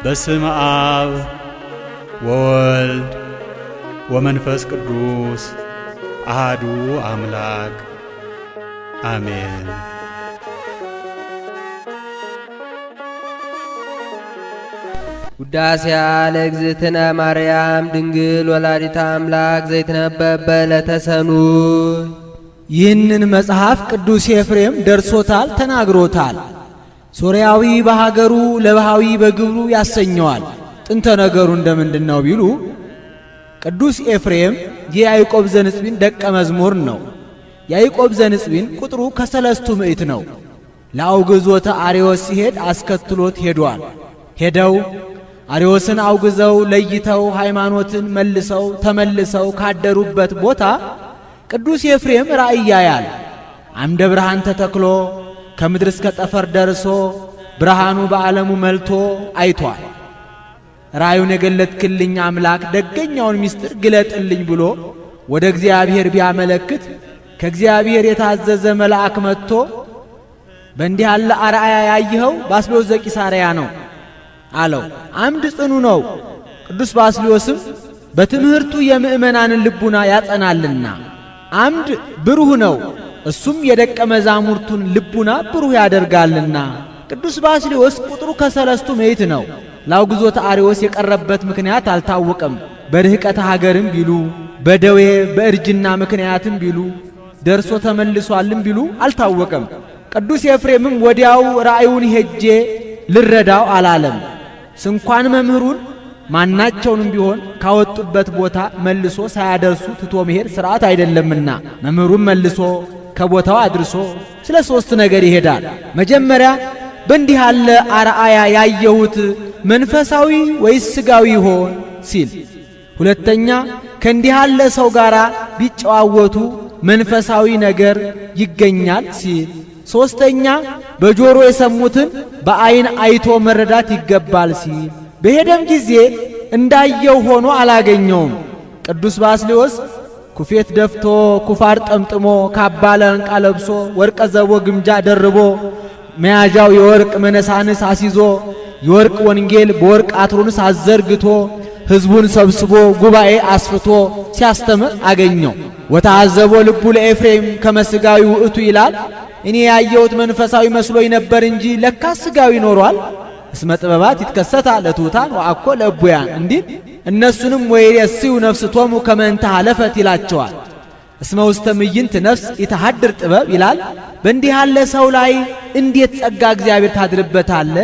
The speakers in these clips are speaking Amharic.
በስመ አብ ወወልድ ወመንፈስ ቅዱስ አሐዱ አምላክ አሜን። ውዳሴያ ለእግዝእትነ ማርያም ድንግል ወላዲተ አምላክ ዘይትነበብ በዕለተ ሰኑይ። ይህንን መጽሐፍ ቅዱስ ኤፍሬም ደርሶታል፣ ተናግሮታል። ሶርያዊ በሀገሩ ለባሃዊ በግብሩ ያሰኘዋል። ጥንተ ነገሩ እንደምንድነው ቢሉ ቅዱስ ኤፍሬም የያዕቆብ ዘንጽቢን ደቀ መዝሙር ነው። ያዕቆብ ዘንጽቢን ቁጥሩ ከሰለስቱ ምዕት ነው። ለአውግዞተ አርዮስ ሲሄድ አስከትሎት ሄዷል። ሄደው አርዮስን አውግዘው ለይተው ሃይማኖትን መልሰው ተመልሰው ካደሩበት ቦታ ቅዱስ ኤፍሬም ራእይ ያያል። አምደ ብርሃን ተተክሎ ከምድር እስከ ጠፈር ደርሶ ብርሃኑ በዓለሙ መልቶ አይቷል። ራእዩን የገለጥክልኝ አምላክ ደገኛውን ምስጢር ግለጥልኝ ብሎ ወደ እግዚአብሔር ቢያመለክት ከእግዚአብሔር የታዘዘ መልአክ መጥቶ በእንዲህ ያለ አርአያ ያየኸው ባስልዮስ ዘቂሳርያ ነው አለው። አምድ ጽኑ ነው። ቅዱስ ባስልዮስም በትምህርቱ የምእመናንን ልቡና ያጸናልና አምድ ብሩህ ነው፣ እሱም የደቀ መዛሙርቱን ልቡና ብሩህ ያደርጋልና። ቅዱስ ባስልዮስ ቁጥሩ ከሰለስቱ ምዕት ነው። ለአውግዞተ አርዮስ የቀረበት ምክንያት አልታወቀም። በርህቀተ ሀገርም ቢሉ በደዌ በእርጅና ምክንያትም ቢሉ ደርሶ ተመልሷልም ቢሉ አልታወቀም። ቅዱስ ኤፍሬምም ወዲያው ራእዩን ሄጄ ልረዳው አላለም። ስንኳን መምህሩን ማናቸውንም ቢሆን ካወጡበት ቦታ መልሶ ሳያደርሱ ትቶ መሄድ ሥርዓት አይደለምና መምህሩን መልሶ ከቦታው አድርሶ ስለ ሦስት ነገር ይሄዳል። መጀመሪያ በእንዲህ ያለ አርአያ ያየሁት መንፈሳዊ ወይስ ሥጋዊ ይሆን ሲል፣ ሁለተኛ ከእንዲህ ያለ ሰው ጋር ቢጨዋወቱ መንፈሳዊ ነገር ይገኛል ሲል፣ ሦስተኛ በጆሮ የሰሙትን በዐይን አይቶ መረዳት ይገባል ሲል፣ በሄደም ጊዜ እንዳየው ሆኖ አላገኘውም። ቅዱስ ባስልዮስ ኩፌት ደፍቶ ኩፋር ጠምጥሞ ካባ ለንቃ ለብሶ ወርቀ ዘቦ ግምጃ ደርቦ መያዣው የወርቅ መነሳንስ አሲዞ የወርቅ ወንጌል በወርቅ አትሮንስ አዘርግቶ ሕዝቡን ሰብስቦ ጉባኤ አስፍቶ ሲያስተምር አገኘው። ወታዘቦ ልቡ ለኤፍሬም ከመስጋዊ ውእቱ ይላል። እኔ ያየሁት መንፈሳዊ መስሎኝ ነበር እንጂ ለካስ ሥጋዊ ኖሯል። እስመ ጥበባት ይትከሰታ ለትሑታን ወአኮ ለእቡያን እንዲል እነሱንም ወይሬስዩ ነፍስቶሙ ከመ እንተ ሀለፈት ይላቸዋል። እስመ ውስተ ምይንት ነፍስ ይተሐድር ጥበብ ይላል። በእንዲህ ያለ ሰው ላይ እንዴት ጸጋ እግዚአብሔር ታድርበታለ?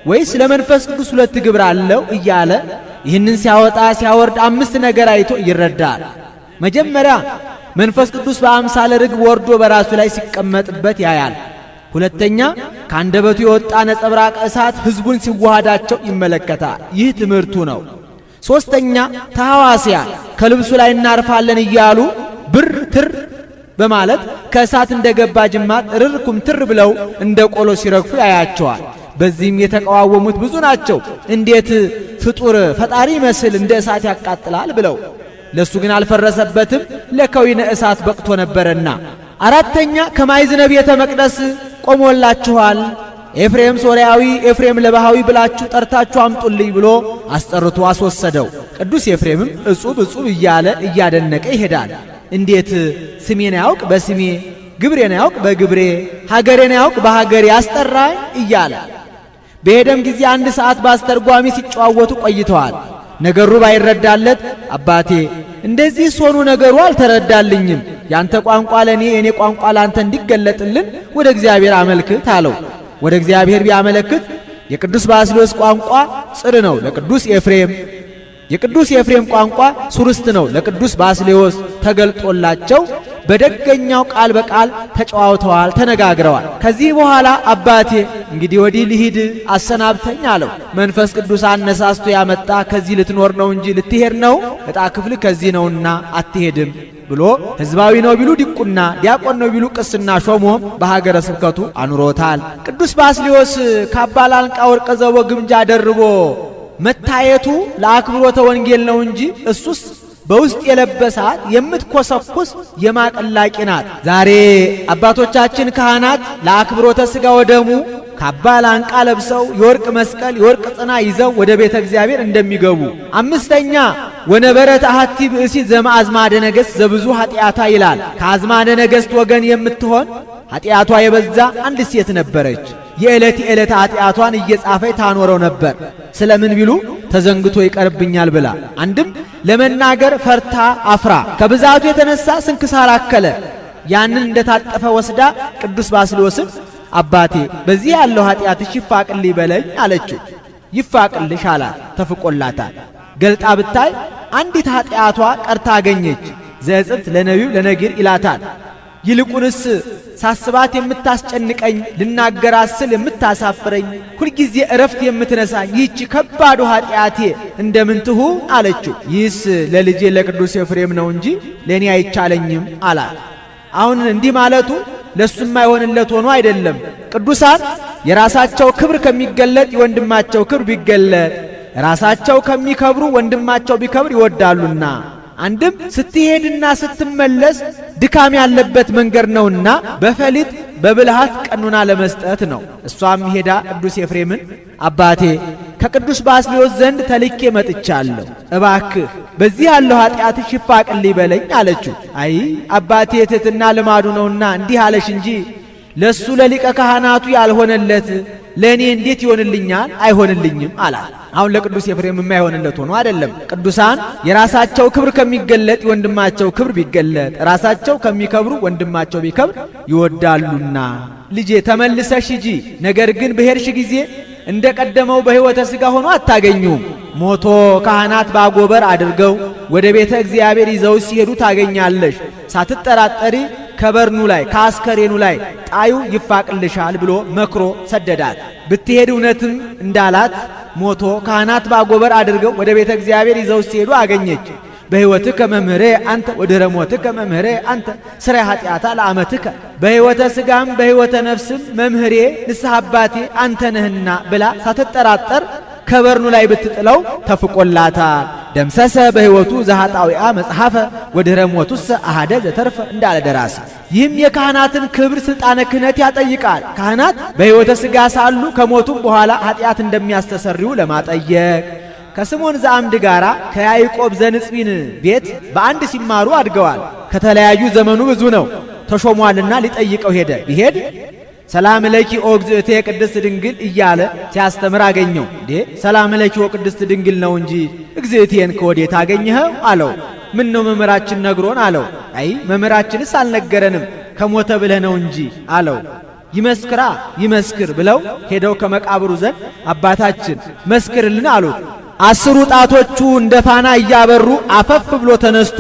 ወይስ ለመንፈስ ቅዱስ ሁለት ግብር አለው እያለ ይህንን ሲያወጣ ሲያወርድ አምስት ነገር አይቶ ይረዳል። መጀመሪያ መንፈስ ቅዱስ በአምሳለ ርግብ ወርዶ በራሱ ላይ ሲቀመጥበት ያያል። ሁለተኛ ከአንደበቱ የወጣ ነጸብራቅ እሳት ሕዝቡን ሲዋሃዳቸው ይመለከታል። ይህ ትምህርቱ ነው። ሦስተኛ ተሐዋስያን ከልብሱ ላይ እናርፋለን እያሉ ብር ትር በማለት ከእሳት እንደገባ ጅማት ርር ኩምትር ብለው እንደ ቆሎ ሲረግፉ ያያቸዋል። በዚህም የተቃዋወሙት ብዙ ናቸው። እንዴት ፍጡር ፈጣሪ መስል እንደ እሳት ያቃጥላል ብለው ለሱ ግን አልፈረሰበትም፣ ለከዊነ እሳት በቅቶ ነበርና። አራተኛ ከማይዝነ ቤተ መቅደስ ቆሞላችኋል፣ ኤፍሬም ሶርያዊ ኤፍሬም ለባሃዊ ብላችሁ ጠርታችሁ አምጡልኝ ብሎ አስጠርቶ አስወሰደው። ቅዱስ ኤፍሬምም እጹብ እጹብ እያለ እያደነቀ ይሄዳል። እንዴት ስሜን ያውቅ በስሜ ግብሬን ያውቅ በግብሬ ሀገሬን ያውቅ በሀገሬ አስጠራኝ እያለ በሄደም ጊዜ አንድ ሰዓት በአስተርጓሚ ሲጨዋወቱ ቆይተዋል። ነገሩ ባይረዳለት አባቴ እንደዚህ ሶኑ ነገሩ አልተረዳልኝም፣ ያንተ ቋንቋ ለኔ የኔ ቋንቋ ላንተ እንዲገለጥልን ወደ እግዚአብሔር አመልክት አለው። ወደ እግዚአብሔር ቢያመለክት የቅዱስ ባስልዮስ ቋንቋ ጽር ነው ለቅዱስ ኤፍሬም፣ የቅዱስ ኤፍሬም ቋንቋ ሱርስት ነው ለቅዱስ ባስልዮስ ተገልጦላቸው በደገኛው ቃል በቃል ተጨዋውተዋል፣ ተነጋግረዋል። ከዚህ በኋላ አባቴ እንግዲህ ወዲህ ልሂድ አሰናብተኝ አለው። መንፈስ ቅዱስ አነሳስቶ ያመጣ ከዚህ ልትኖር ነው እንጂ ልትሄድ ነው ዕጣ ክፍል ከዚህ ነውና አትሄድም ብሎ ሕዝባዊ ነው ቢሉ ዲቁና፣ ዲያቆን ነው ቢሉ ቅስና ሾሞም በሀገረ ስብከቱ አኑሮታል። ቅዱስ ባስልዮስ ካባ ላንቃ ወርቀ ዘቦ ግምጃ ደርቦ መታየቱ ለአክብሮተ ወንጌል ነው እንጂ እሱስ በውስጥ የለበሳት የምትኮሰኩስ የማቀላቂ ናት። ዛሬ አባቶቻችን ካህናት ለአክብሮተ ሥጋ ወደሙ ካባ ላንቃ ለብሰው የወርቅ መስቀል የወርቅ ጽና ይዘው ወደ ቤተ እግዚአብሔር እንደሚገቡ። አምስተኛ ወነበረት አሐቲ ብእሲት ዘመአዝማደ ነገሥት ዘብዙ ኃጢአታ ይላል። ከአዝማደ ነገሥት ወገን የምትሆን ኃጢአቷ የበዛ አንድ ሴት ነበረች። የዕለት ኃጢአቷን እየጻፈች ታኖረው ነበር። ስለምን ቢሉ ተዘንግቶ ይቀርብኛል ብላ፣ አንድም ለመናገር ፈርታ አፍራ፣ ከብዛቱ የተነሳ ስንክሳር አከለ። ያንን እንደታጠፈ ወስዳ ቅዱስ ባስልዮስን አባቴ በዚህ ያለው ኃጢአትሽ ይፋቅልኝ በለኝ አለችው። ይፋቅልሽ አላት። ተፍቆላታል። ገልጣ ብታይ አንዲት ኃጢአቷ ቀርታ አገኘች። ዘጽት ለነቢዩ ለነጊር ይላታል። ይልቁንስ ሳስባት የምታስጨንቀኝ ልናገራት ስል የምታሳፍረኝ ሁልጊዜ እረፍት የምትነሳኝ ይህች ከባዱ ኃጢአቴ እንደምን ትሁን አለችው። ይህስ ለልጄ ለቅዱስ ኤፍሬም ነው እንጂ ለእኔ አይቻለኝም አላት። አሁን እንዲህ ማለቱ ለሱም አይሆንለት ሆኖ አይደለም። ቅዱሳን የራሳቸው ክብር ከሚገለጥ የወንድማቸው ክብር ቢገለጥ፣ ራሳቸው ከሚከብሩ ወንድማቸው ቢከብር ይወዳሉና፣ አንድም ስትሄድና ስትመለስ ድካም ያለበት መንገድ ነውና በፈሊጥ በብልሃት ቀኑና ለመስጠት ነው። እሷም ሄዳ ቅዱስ ኤፍሬምን አባቴ ከቅዱስ ባስልዮስ ዘንድ ተልኬ መጥቻለሁ፣ እባክህ በዚህ ያለው ኃጢአትሽ ይፋቅልኝ በለኝ አለችው። አይ አባቴ ትሕትና ልማዱ ነውና እንዲህ አለሽ እንጂ ለሱ ለሊቀ ካህናቱ ያልሆነለት ለእኔ እንዴት ይሆንልኛል? አይሆንልኝም አላት። አሁን ለቅዱስ ኤፍሬም የማይሆንለት ሆኖ አይደለም። ቅዱሳን የራሳቸው ክብር ከሚገለጥ የወንድማቸው ክብር ቢገለጥ፣ ራሳቸው ከሚከብሩ ወንድማቸው ቢከብር ይወዳሉና። ልጄ ተመልሰሽ ሂጂ፣ ነገር ግን በሄድሽ ጊዜ እንደ ቀደመው በሕይወተ ሥጋ ሆኖ አታገኙም። ሞቶ ካህናት ባጎበር አድርገው ወደ ቤተ እግዚአብሔር ይዘው ሲሄዱ ታገኛለሽ። ሳትጠራጠሪ ከበርኑ ላይ ከአስከሬኑ ላይ ጣዩ ይፋቅልሻል ብሎ መክሮ ሰደዳት። ብትሄድ እውነትም እንዳላት ሞቶ ካህናት ባጎበር አድርገው ወደ ቤተ እግዚአብሔር ይዘው ሲሄዱ አገኘች። በሕይወትከ መምህሬ አንተ ወድኅረ ሞትከ መምህሬ አንተ ሥራይ ኃጢአታ ለአመትከ፣ በሕይወተ ሥጋም በሕይወተ ነፍስም መምህሬ ንስሐ አባቴ አንተ ነህና ብላ ሳትጠራጠር ከበርኑ ላይ ብትጥለው ተፍቆላታል። ደምሰሰ በሕይወቱ ዘኃጣውአ መጽሐፈ ወድኅረ ሞቱሰ አሐደ ዘተርፈ እንዳለ ደራሲ። ይህም የካህናትን ክብር ሥልጣነ ክህነት ያጠይቃል። ካህናት በሕይወተ ሥጋ ሳሉ ከሞቱም በኋላ ኃጢአት እንደሚያስተሰርዩ ለማጠየቅ ከስምዖን ዘአምድ ጋራ ከያዕቆብ ዘንጽቢን ቤት በአንድ ሲማሩ አድገዋል። ከተለያዩ ዘመኑ ብዙ ነው። ተሾሟልና ሊጠይቀው ሄደ። ቢሄድ ሰላም ለኪ ኦ እግዝእቴ ቅድስት ድንግል እያለ ሲያስተምር አገኘው። እንዴ ሰላም ለኪ ኦ ቅድስት ድንግል ነው እንጂ እግዝእቴን ከወዴት አገኘኸው አለው። ምን ነው መምህራችን ነግሮን አለው። አይ መምህራችንስ አልነገረንም ከሞተ ብለህ ነው እንጂ አለው። ይመስክራ ይመስክር ብለው ሄደው ከመቃብሩ ዘንድ አባታችን መስክርልን አሉት። 10 ጣቶቹ እንደ ፋና እያበሩ አፈፍ ብሎ ተነስቶ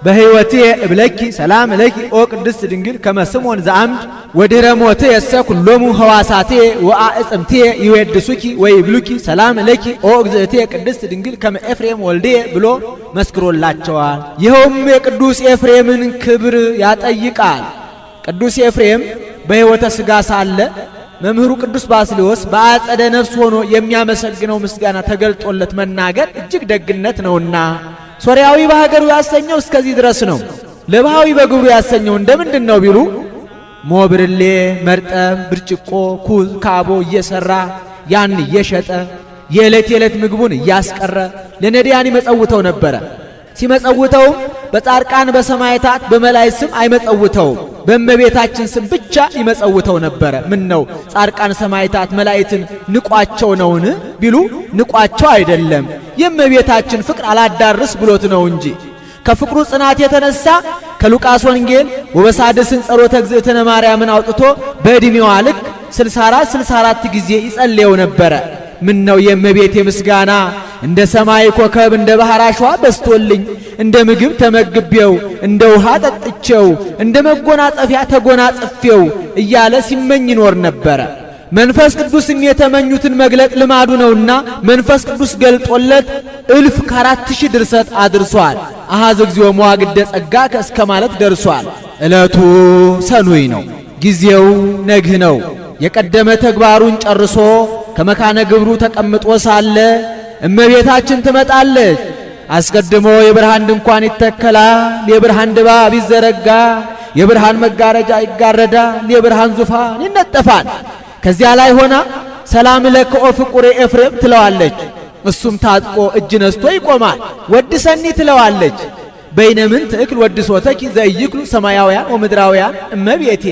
በሕይወቴ እብለኪ ሰላም ለኪ ኦ ቅድስት ድንግል ከመ ስምዖን ዘአምድ ወድኅረ ሞቴ የሰ ኩሎሙ ሕዋሳቴ ወአዕጽምቴ ይዌድሱኪ ወይብሉኪ ሰላም ለኪ ኦ እግዝእቴ ቅድስት ድንግል ከመ ኤፍሬም ወልዴ ብሎ መስክሮላቸዋል። ይኸውም የቅዱስ ኤፍሬምን ክብር ያጠይቃል። ቅዱስ ኤፍሬም በሕይወተ ሥጋ ሳለ መምህሩ ቅዱስ ባስልዮስ በአጸደ ነፍስ ሆኖ የሚያመሰግነው ምስጋና ተገልጦለት መናገር እጅግ ደግነት ነውና ሶርያዊ በሀገሩ ያሰኘው እስከዚህ ድረስ ነው። ለባሃዊ በግብሩ ያሰኘው እንደምንድን ነው ቢሉ ሞብርሌ፣ መርጠብ፣ ብርጭቆ፣ ኩዝ፣ ካቦ እየሰራ ያን እየሸጠ የዕለት ምግቡን እያስቀረ ለነዳያን ይመጸውተው ነበረ። ሲመጸውተውም በጻድቃን በሰማዕታት በመላእክት ስም አይመጸውተውም፣ በእመቤታችን ስም ብቻ ይመጸውተው ነበረ። ምን ነው ጻድቃን ሰማዕታት መላእክትን ንቋቸው ነውን ቢሉ ንቋቸው አይደለም፣ የእመቤታችን ፍቅር አላዳርስ ብሎት ነው እንጂ። ከፍቅሩ ጽናት የተነሳ ከሉቃስ ወንጌል ወበሳድስን ጸሎተ እግዝእትነ ማርያምን አውጥቶ በዕድሜዋ ልክ 64 ጊዜ ይጸልየው ነበረ። ምን ነው የእመቤቴ ምስጋና እንደ ሰማይ ኮከብ እንደ ባህር አሸዋ በስቶልኝ፣ እንደ ምግብ ተመግቤው፣ እንደ ውሃ ጠጥቼው፣ እንደ መጎናጸፊያ ተጎናጽፌው እያለ ሲመኝ ይኖር ነበረ። መንፈስ ቅዱስም የተመኙትን መግለጥ ልማዱ ነውና መንፈስ ቅዱስ ገልጦለት 1000 ድርሰት አድርሷል። አሃዝ እግዚኦ መዋግደ ጸጋ እስከ ማለት ደርሷል። ዕለቱ ሰኑይ ነው፣ ጊዜው ነግህ ነው። የቀደመ ተግባሩን ጨርሶ ከመካነ ግብሩ ተቀምጦ ሳለ እመቤታችን ትመጣለች። አስቀድሞ የብርሃን ድንኳን ይተከላል፣ የብርሃን ድባብ ይዘረጋል፣ የብርሃን መጋረጃ ይጋረዳል፣ የብርሃን ዙፋን ይነጠፋል። ከዚያ ላይ ሆና ሰላም ለከ ኦ ፍቁሬ ኤፍሬም ትለዋለች። እሱም ታጥቆ እጅ ነስቶ ይቆማል። ወድሰኒ ትለዋለች። በይነምን ትእክል ወድሶተኪ ዘኢይክሉ ሰማያውያን ወምድራውያን እመቤቴ።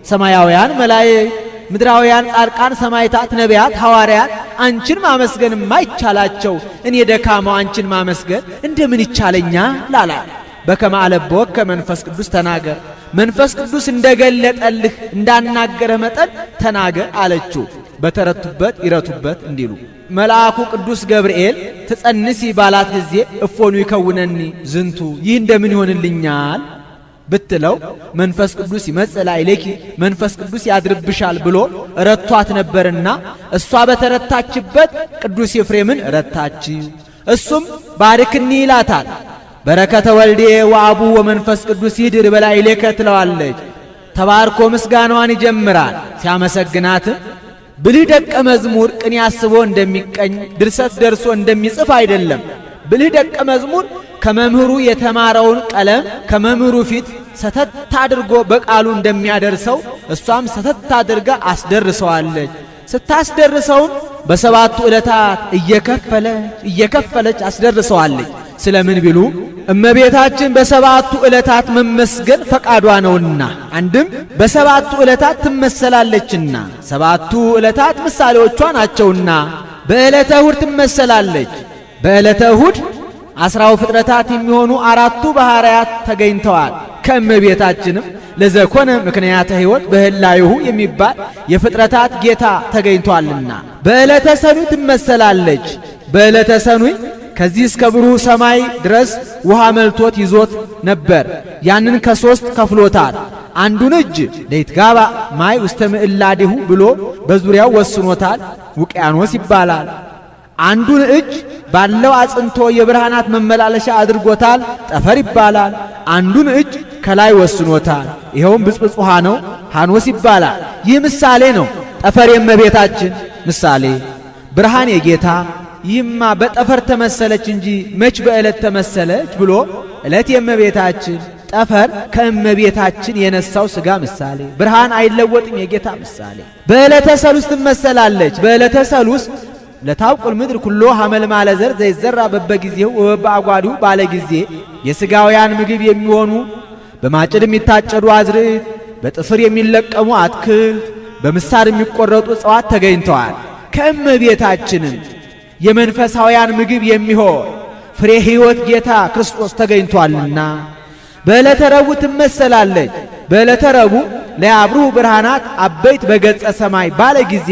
ሰማያውያን መላእክት፣ ምድራውያን ጻድቃን፣ ሰማዕታት፣ ነቢያት፣ ሐዋርያት አንቺን ማመስገን የማይቻላቸው እኔ ደካማው አንቺን ማመስገን እንደምን ይቻለኛል ላላት በከመ አለብወከ መንፈስ ቅዱስ ተናገር፣ መንፈስ ቅዱስ እንደገለጠልህ እንዳናገረህ መጠን ተናገር አለችው። በተረቱበት ይረቱበት እንዲሉ መልአኩ ቅዱስ ገብርኤል ትጸንሲ ባላት ጊዜ እፎኑ ይከውነኒ ዝንቱ፣ ይህ እንደምን ይሆንልኛል ብትለው መንፈስ ቅዱስ ይመጽእ ላዕሌኪ፣ መንፈስ ቅዱስ ያድርብሻል ብሎ ረቷት ነበርና እሷ በተረታችበት ቅዱስ ኤፍሬምን ረታችው። እሱም ባርክኒ ይላታል። በረከተ ወልዴ ወአቡ ወመንፈስ ቅዱስ ይድር በላዕሌከ ትለዋለች። ተባርኮ ምስጋናዋን ይጀምራል። ሲያመሰግናትም ብልህ ደቀ መዝሙር ቅኔ አስቦ እንደሚቀኝ ድርሰት ደርሶ እንደሚጽፍ አይደለም። ብልህ ደቀ መዝሙር ከመምህሩ የተማረውን ቀለም ከመምህሩ ፊት ሰተት አድርጎ በቃሉ እንደሚያደርሰው እሷም ሰተት አድርጋ አስደርሰዋለች። ስታስደርሰውም በሰባቱ ዕለታት እየከፈለች አስደርሰዋለች። ስለምን ቢሉ እመቤታችን በሰባቱ ዕለታት መመስገን ፈቃዷ ነውና፣ አንድም በሰባቱ ዕለታት ትመሰላለችና፣ ሰባቱ ዕለታት ምሳሌዎቿ ናቸውና። በዕለተ እሁድ ትመሰላለች። በዕለተ እሁድ 10 ፍጥረታት የሚሆኑ 4ቱ ባሕርያት ተገኝተዋል። ከእመቤታችንም ለዘኮነ ምክንያተ ሕይወት በህላይሁ የሚባል የፍጥረታት ጌታ ተገኝቷልና። በዕለተ ሰኑይ ትመሰላለች። በዕለተ ሰኑይ ከዚህ እስከ ብሩህ ሰማይ ድረስ ውሃ መልቶት ይዞት ነበር። ያንን ከ3 ከፍሎታል። አንዱን እጅ ለይትጋባ ማይ ውስተ ምዕላዲሁ ብሎ በዙሪያው ወስኖታል፣ ውቅያኖስ ይባላል። አንዱን እጅ ባለው አጽንቶ የብርሃናት መመላለሻ አድርጎታል፣ ጠፈር ይባላል። አንዱን እጅ ከላይ ወስኖታል፣ ይኸውም ብጽብጽ ውሃ ነው፣ ሐኖስ ይባላል። ይህ ምሳሌ ነው። ጠፈር የእመቤታችን ምሳሌ፣ ብርሃን የጌታ ይህማ በጠፈር ተመሰለች እንጂ መች በዕለት ተመሰለች ብሎ ዕለት የእመቤታችን ጠፈር ከእመቤታችን የነሳው ሥጋ ምሳሌ፣ ብርሃን አይለወጥም የጌታ ምሳሌ። በዕለተ ሰሉስ ትመሰላለች። በዕለተ ሰሉስ ለታውቁል ምድር ኩሎ ሐመልማለ ዘር ዘይዘራ በበጊዜው ወበአጓዲሁ ባለ ጊዜ የሥጋውያን ምግብ የሚሆኑ በማጭድ የሚታጨዱ አዝርዕት፣ በጥፍር የሚለቀሙ አትክልት፣ በምሳር የሚቆረጡ እጽዋት ተገኝተዋል። ከእመቤታችንም የመንፈሳውያን ምግብ የሚሆን ፍሬ ሕይወት ጌታ ክርስቶስ ተገኝቷልና በዕለተ ረቡዕ ትመሰላለች። በዕለተ ረቡዕ ለያብሩ ብርሃናት አበይት በገጸ ሰማይ ባለ ጊዜ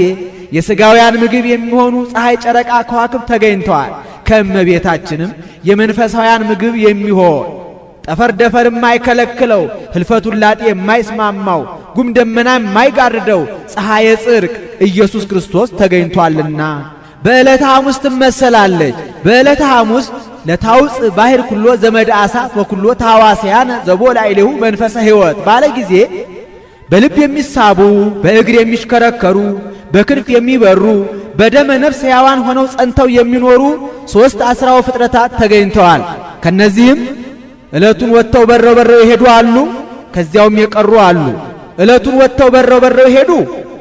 የሥጋውያን ምግብ የሚሆኑ ፀሐይ፣ ጨረቃ፣ ከዋክብት ተገኝተዋል። ከእመቤታችንም የመንፈሳውያን ምግብ የሚሆን ጠፈር ደፈር የማይከለክለው ህልፈቱን ላጤ የማይስማማው ጉም ደመና የማይጋርደው ፀሐየ ጽድቅ ኢየሱስ ክርስቶስ ተገኝቷልና በዕለተ ሐሙስ ትመሰላለች። በዕለተ ሐሙስ ለታውፅ ባሕር ኩሎ ዘመድ አሳት ወኩሎ ታዋስያን ዘቦላ ኢሌሁ መንፈሰ ሕይወት ባለ ጊዜ በልብ የሚሳቡ በእግር የሚሽከረከሩ በክንፍ የሚበሩ በደመ ነፍስ ሕያዋን ሆነው ጸንተው የሚኖሩ 3 አስራው ፍጥረታት ተገኝተዋል። ከነዚህም ዕለቱን ወጥተው በረው የሄዱ አሉ፣ ከዚያውም የቀሩ አሉ። ዕለቱን ወጥተው በረው የሄዱ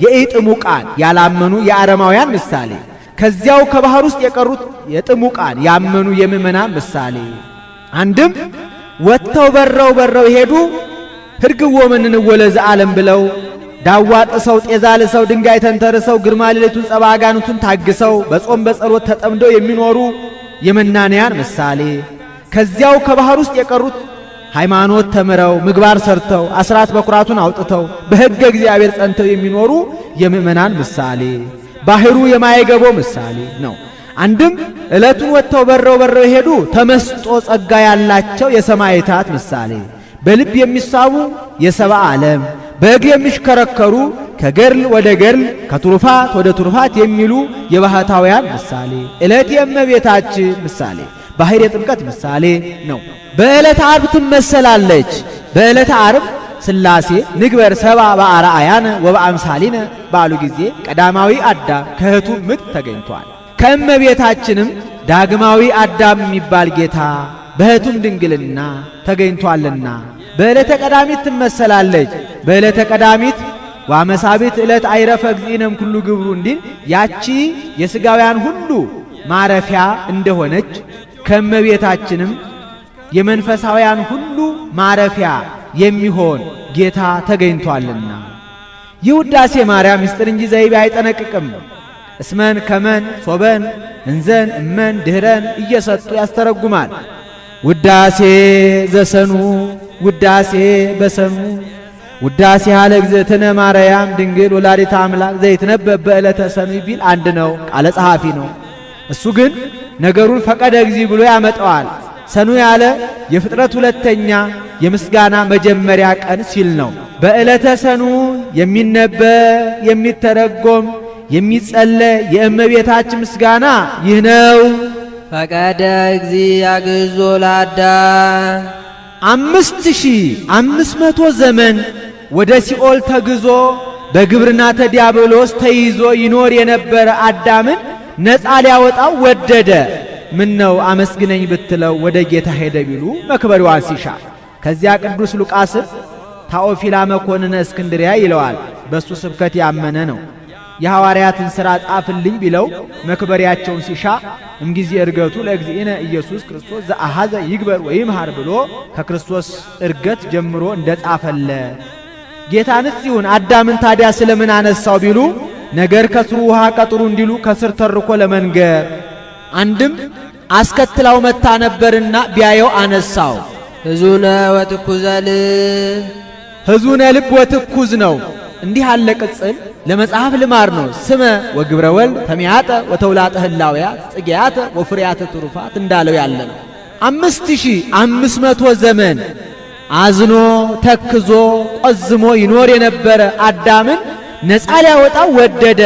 የኢጥሙቃን ያላመኑ የአረማውያን ምሳሌ፣ ከዚያው ከባህር ውስጥ የቀሩት የጥሙቃን ያመኑ የምእመናን ምሳሌ። አንድም ወጥተው በረው የሄዱ ህርግዎ ምንንወ ለዘዓለም ብለው ዳዋ ጥሰው ጤዛ ልሰው ድንጋይ ተንተርሰው ግርማ ሌሊቱን ጸባ አጋንንቱን ታግሰው በጾም በጸሎት ተጠምደው የሚኖሩ የመናንያን ምሳሌ። ከዚያው ከባህር ውስጥ የቀሩት ሃይማኖት ተምረው ምግባር ሰርተው አስራት በኩራቱን አውጥተው በሕገ እግዚአብሔር ጸንተው የሚኖሩ የምእመናን ምሳሌ። ባህሩ የማይገቦ ምሳሌ ነው። አንድም ዕለቱን ወጥተው በረው የሄዱ ተመስጦ ጸጋ ያላቸው የሰማዕታት ምሳሌ፣ በልብ የሚሳቡ የሰብአ ዓለም በእግር የሚሽከረከሩ ከገድል ወደ ገድል ከትሩፋት ወደ ትሩፋት የሚሉ የባህታውያን ምሳሌ፣ ዕለት የእመቤታችን ምሳሌ፣ ባህር የጥምቀት ምሳሌ ነው። በዕለተ ዓርብ ትመሰላለች። በዕለተ ዓርብ ሥላሴ ንግበር ሰብአ በአርአያነ ወበአምሳሊነ ባሉ ጊዜ ቀዳማዊ አዳም ከእህቱ ምድር ተገኝቷል። ከእመቤታችንም ዳግማዊ አዳም የሚባል ጌታ በእህቱም ድንግልና ተገኝቷልና በዕለተ ቀዳሚት ትመሰላለች። በዕለተ ቀዳሚት ዋመሳቢት ዕለት አይረፈ እግዚእነም ኩሉ ግብሩ እንዲል ያቺ የሥጋውያን ሁሉ ማረፊያ እንደሆነች ከእመቤታችንም የመንፈሳውያን ሁሉ ማረፊያ የሚሆን ጌታ ተገኝቷልና። ይህ ውዳሴ ማርያም ምስጢር እንጂ ዘይቤ አይጠነቅቅም። እስመን ከመን ሶበን እንዘን እመን ድኅረን እየሰጡ ያስተረጉማል። ውዳሴ ዘሰኑ ውዳሴ በሰኑ ውዳሴ ያለ እግዝእትነ ማርያም ድንግል ወላዲተ አምላክ ዘይትነበብ በዕለተ ሰኑይ ቢል አንድ ነው፣ ቃለ ጸሐፊ ነው። እሱ ግን ነገሩን ፈቀደ እግዚእ ብሎ ያመጣዋል። ሰኑ ያለ የፍጥረት ሁለተኛ የምስጋና መጀመሪያ ቀን ሲል ነው። በዕለተ ሰኑ የሚነበብ የሚተረጎም የሚጸለይ የእመቤታችን ምስጋና ይህ ነው። ፈቀደ እግዚእ አግዞ ለአዳም 5500 ዘመን ወደ ሲኦል ተግዞ በግብርናተ ዲያብሎስ ተይዞ ይኖር የነበረ አዳምን ነፃ ሊያወጣው ወደደ። ምን ነው አመስግነኝ ብትለው ወደ ጌታ ሄደ ቢሉ መክበሪዋን ሲሻ። ከዚያ ቅዱስ ሉቃስን ታኦፊላ መኮንነ እስክንድሪያ ይለዋል። በሱ ስብከት ያመነ ነው። የሐዋርያትን ሥራ ጻፍልኝ ቢለው መክበሪያቸውን ሲሻ እምጊዜ እርገቱ ለእግዚእነ ኢየሱስ ክርስቶስ ዘአሐዘ ይግበር ወይምሃር ብሎ ከክርስቶስ እርገት ጀምሮ እንደጻፈለ ጌታንስ ይሁን አዳምን ታዲያ ስለምን አነሳው ቢሉ ነገር ከስሩ ውሃ ቀጥሩ እንዲሉ ከስር ተርኮ ለመንገር አንድም አስከትላው መታ ነበርና ቢያየው አነሳው። ሕዙነ ወትኩዘ ልብ ሕዙነ ልብ ወትኩዝ ነው። እንዲህ ያለ ቅጽል ለመጽሐፍ ልማር ነው። ስመ ወግብረ ወልድ ተሚያጠ ወተውላጠ ህላውያት ጽጌያተ ወፍሬያተ ትሩፋት እንዳለው ያለ ነው። 5500 ዘመን አዝኖ ተክዞ ቆዝሞ ይኖር የነበረ አዳምን ነፃ ሊያወጣው ወደደ።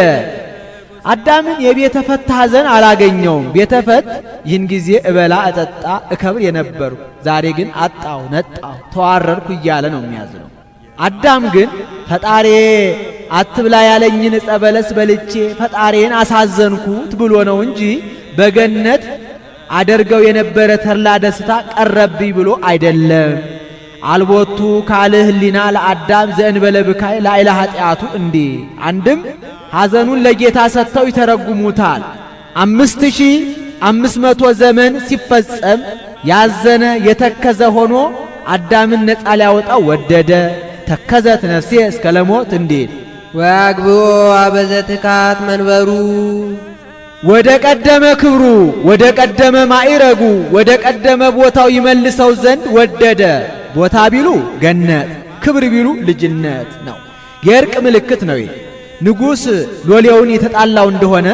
አዳምን የቤተፈት ሐዘን አላገኘውም። ቤተፈት ይህን ጊዜ እበላ እጠጣ እከብር የነበሩ ዛሬ ግን አጣው ነጣው ተዋረርኩ እያለ ነው የሚያዝነው። አዳም ግን ፈጣሬ አትብላ ያለኝን ዕፀ በለስ በልቼ ፈጣሬን አሳዘንኩት ብሎ ነው እንጂ በገነት አደርገው የነበረ ተድላ ደስታ ቀረብኝ ብሎ አይደለም። አልቦቱ ካልህ ህሊና ለአዳም ዘእንበለ ብካይ ላይላ ኃጢአቱ እንዲህ አንድም ሐዘኑን ለጌታ ሰጥተው ይተረጉሙታል። 5500 ዘመን ሲፈጸም ያዘነ የተከዘ ሆኖ አዳምን ነፃ ሊያወጣው ወደደ። ተከዘት ነፍሴ እስከ ለሞት እንዲል ወአግብኦ አበዘትካት መንበሩ ወደ ቀደመ ክብሩ ወደ ቀደመ ማዕረጉ ወደ ቀደመ ቦታው ይመልሰው ዘንድ ወደደ። ቦታ ቢሉ ገነት፣ ክብር ቢሉ ልጅነት ነው። የእርቅ ምልክት ነው። ንጉሥ ሎሌውን የተጣላው እንደሆነ